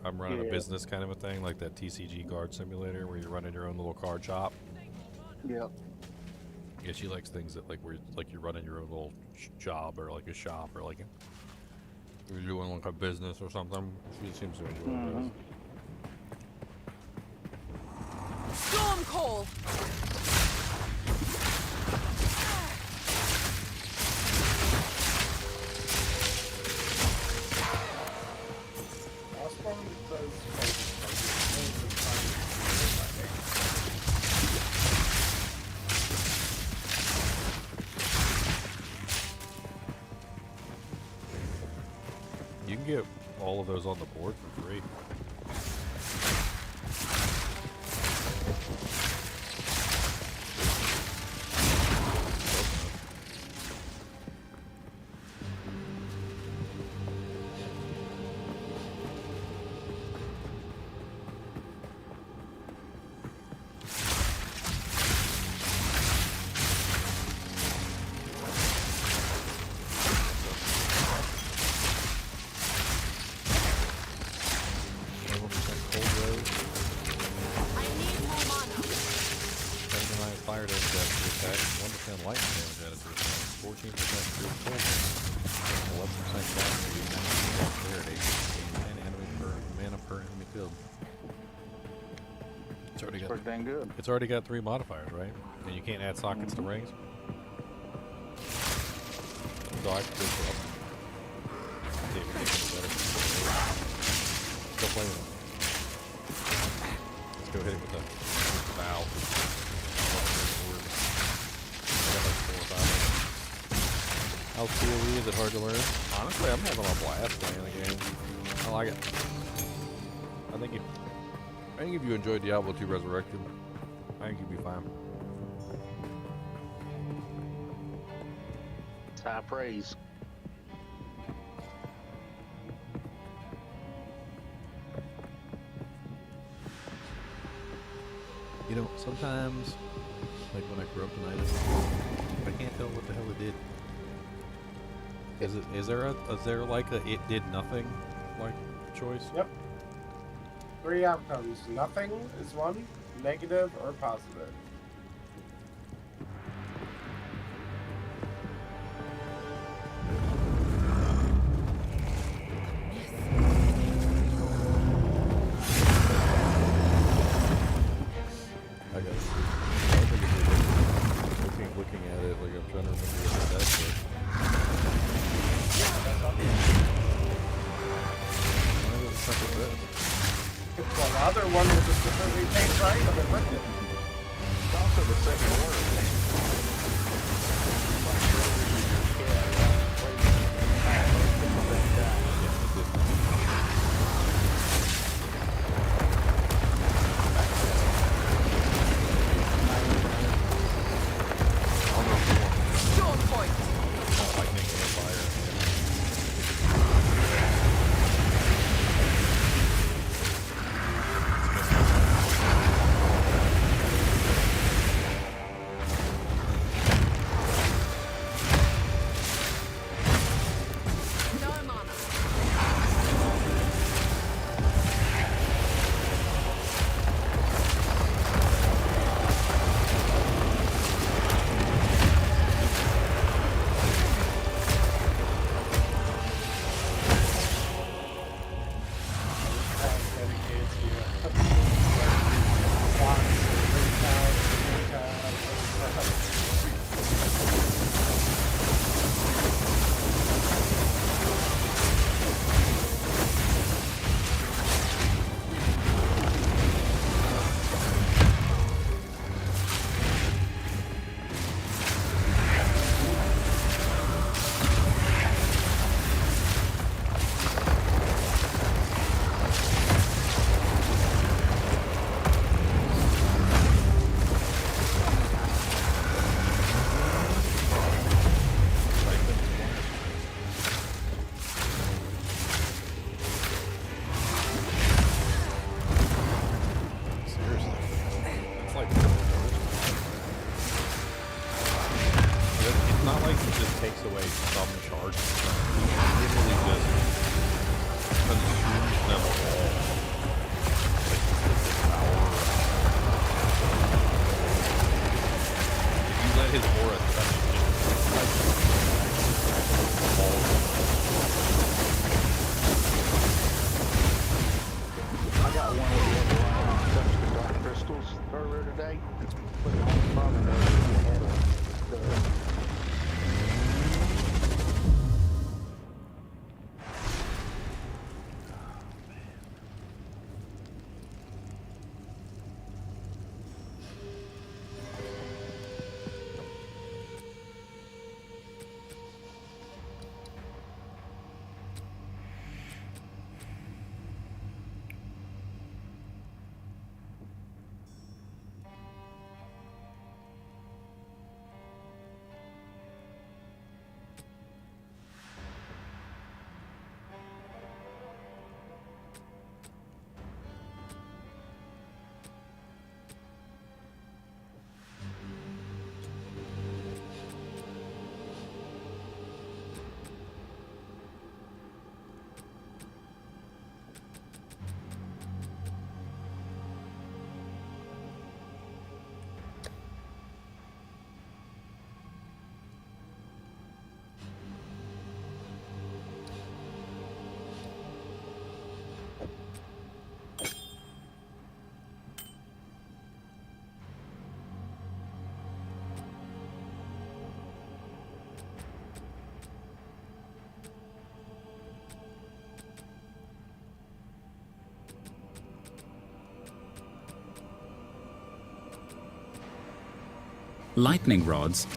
I'm running a Yeah. business kind of a thing, like that TCG Guard Simulator where you're running your own little card shop. Yep. Yeah, she likes things that like where like you're running your own little job or like a shop or like you're doing like a business or something. She seems to enjoy those. Storm call. Osborne does fine. You can get all of those on the board for free. I need more mana. 79 fire damage out of your attack, 1% lightning damage out of your attack, 14% crit cold damage, 11% cost speed, 9% clarity, 10 enemy per mana per enemy field. It's already got Pretty dang good. It's already got 3 modifiers, right? And you can't add sockets to rings. So I could just see if it makes it better. Still playing it. Let's go hit it with the bow. How cool is it? Hard to learn? Honestly, I'm having a blast playing the game. I like it. I think if you enjoyed Diablo 2 Resurrected, I think you'd be fine. It's high praise. You know, sometimes, like when I grew up tonight, I can't tell what the hell it did. Is there like a it did nothing like choice? Yep. 3 outcomes. Nothing is one, negative or positive. I got it. I don't think it's ridiculous. Looking at it, like I'm trying to remember what that was. Well, the other one was just completely changed item and ripped it. It's also the second word. Storm point. Not lightning or fire. lightning rods,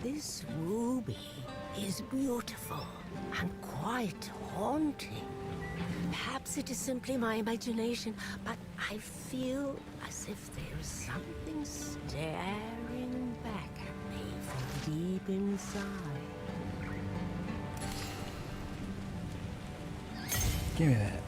This ruby is beautiful and quite haunting. Perhaps it is simply my imagination, but I feel as if there is something staring back at me from deep inside. Give me that.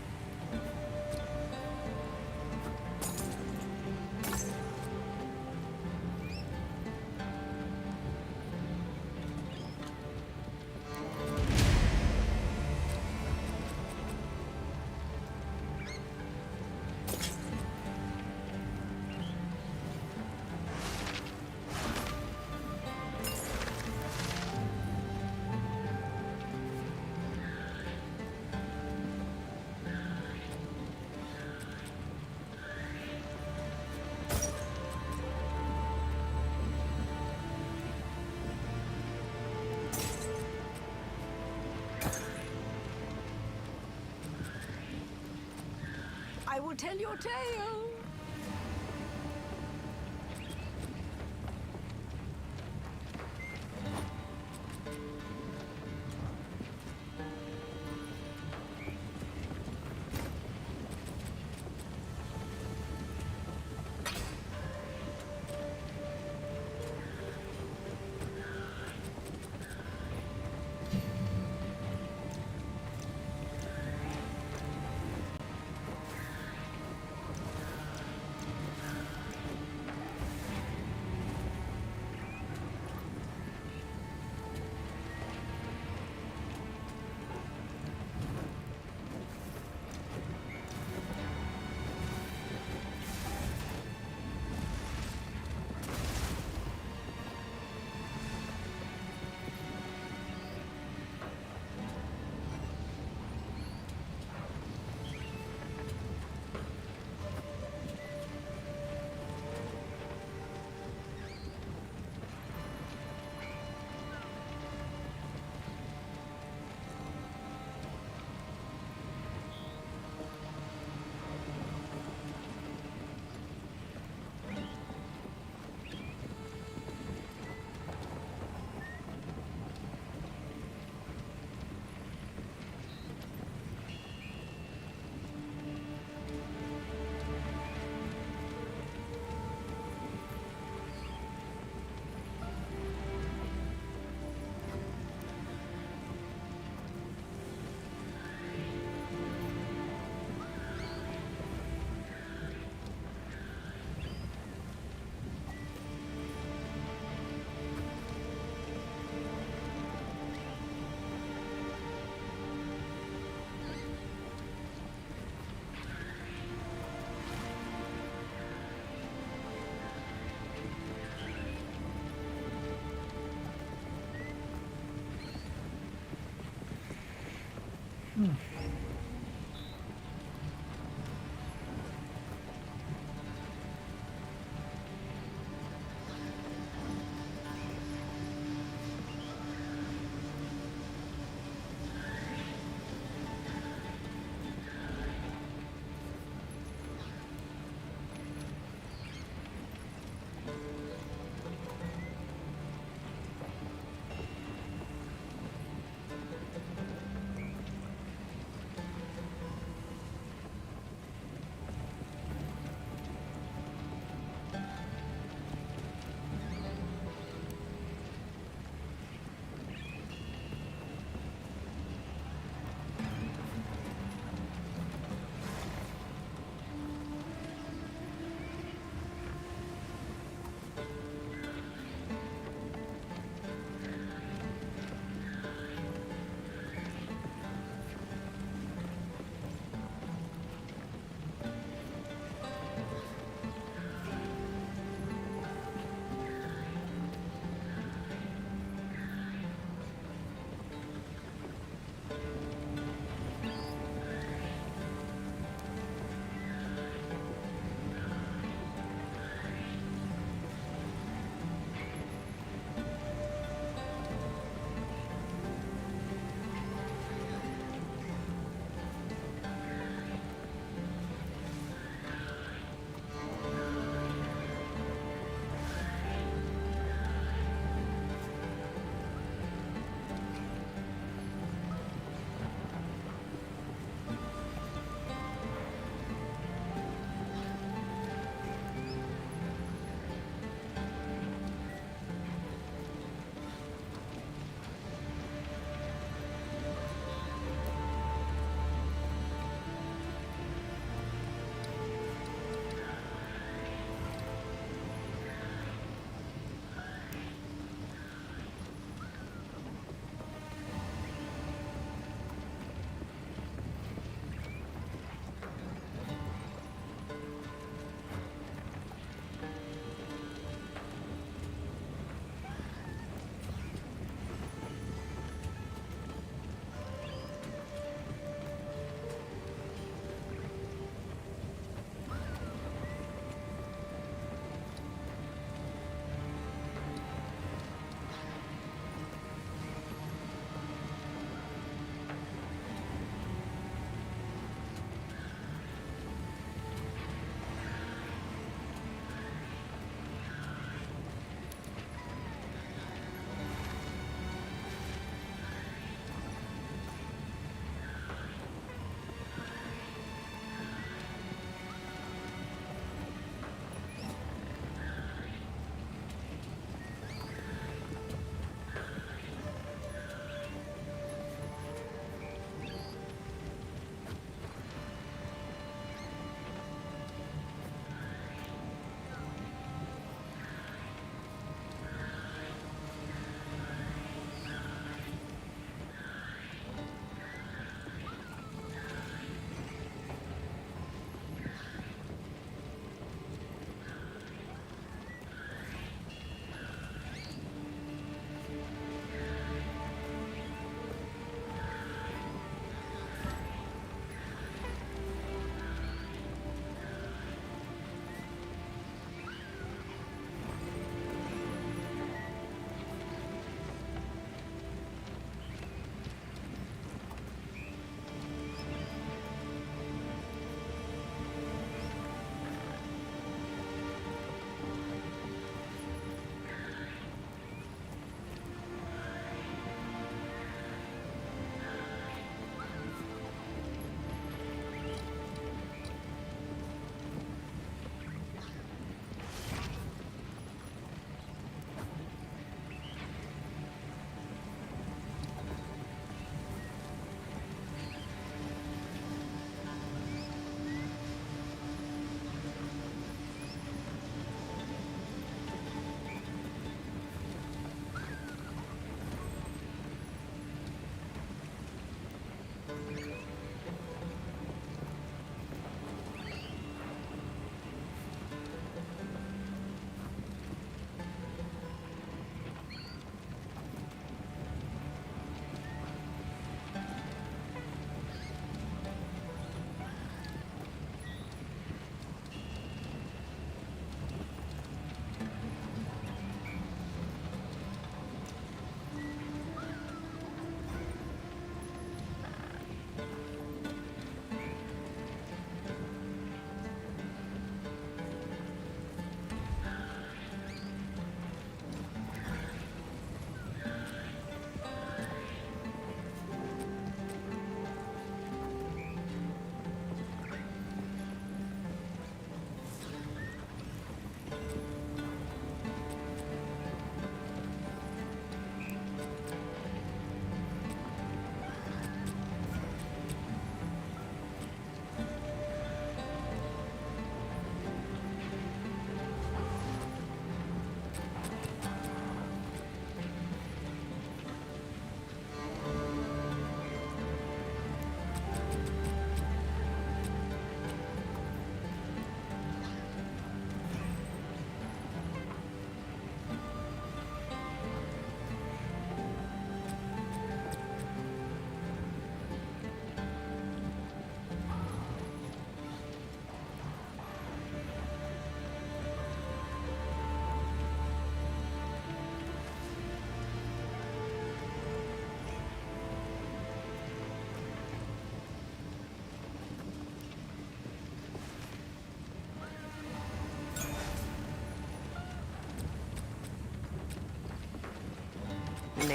I will tell your tale.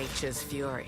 nature's fury.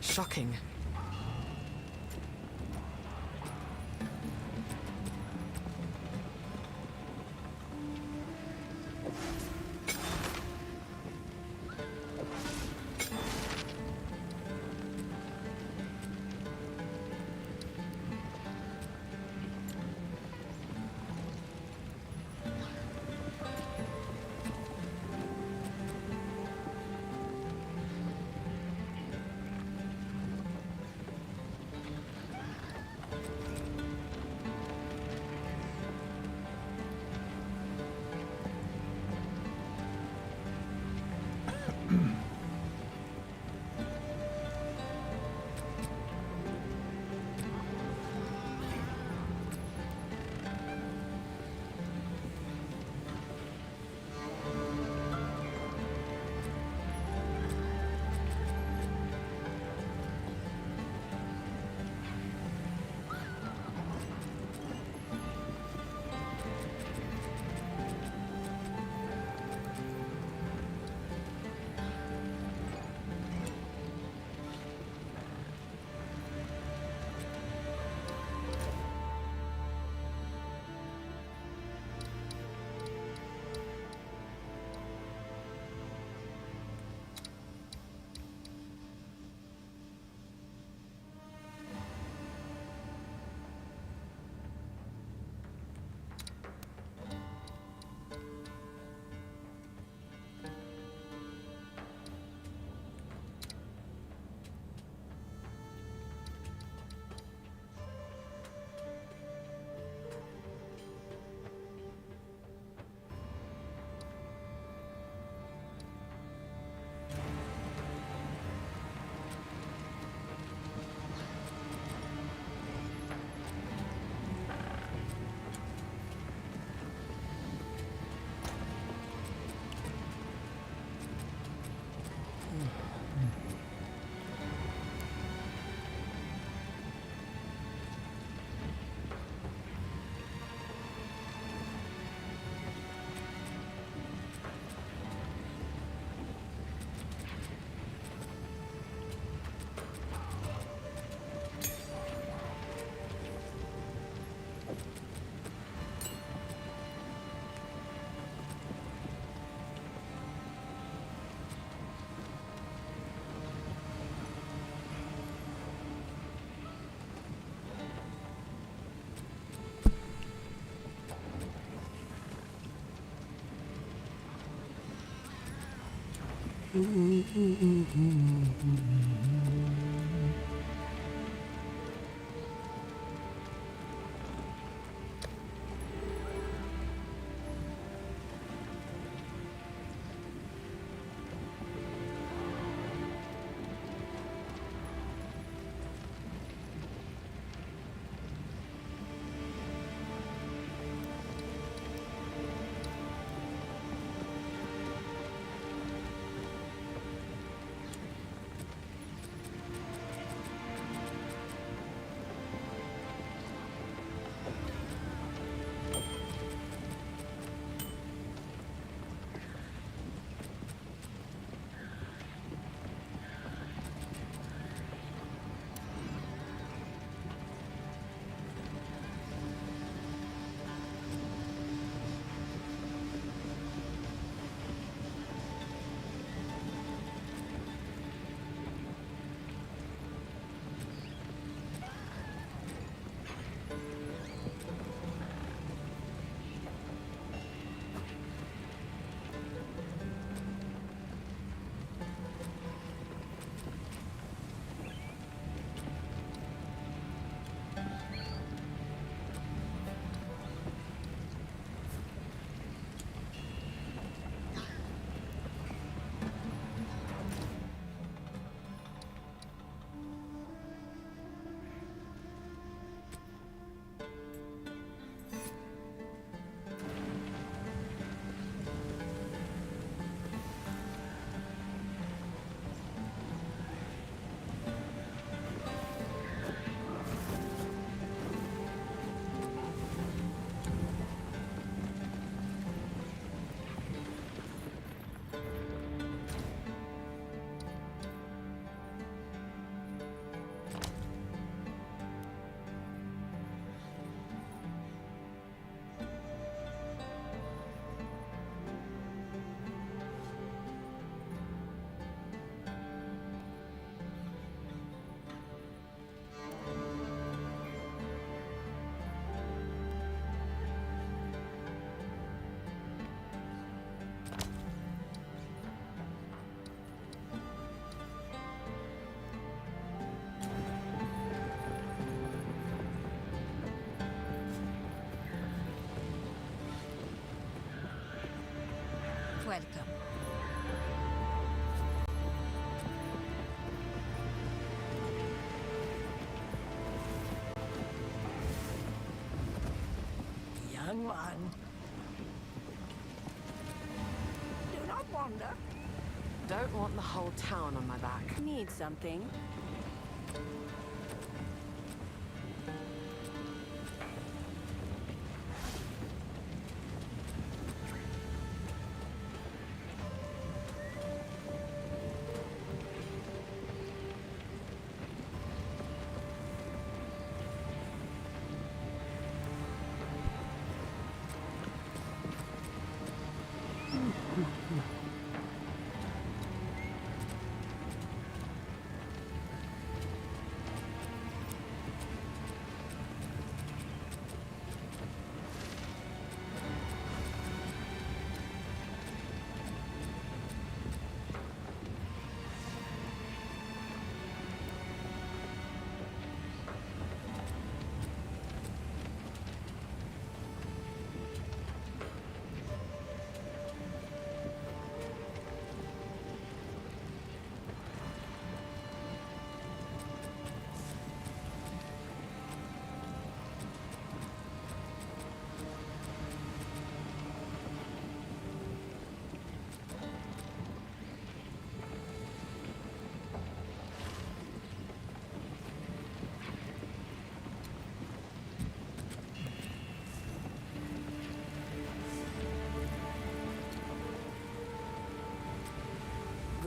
Shocking. Welcome. Young one. Do not wander. Don't want the whole town on my back. Need something?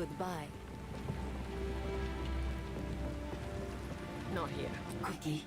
Goodbye. Not here. Quickie.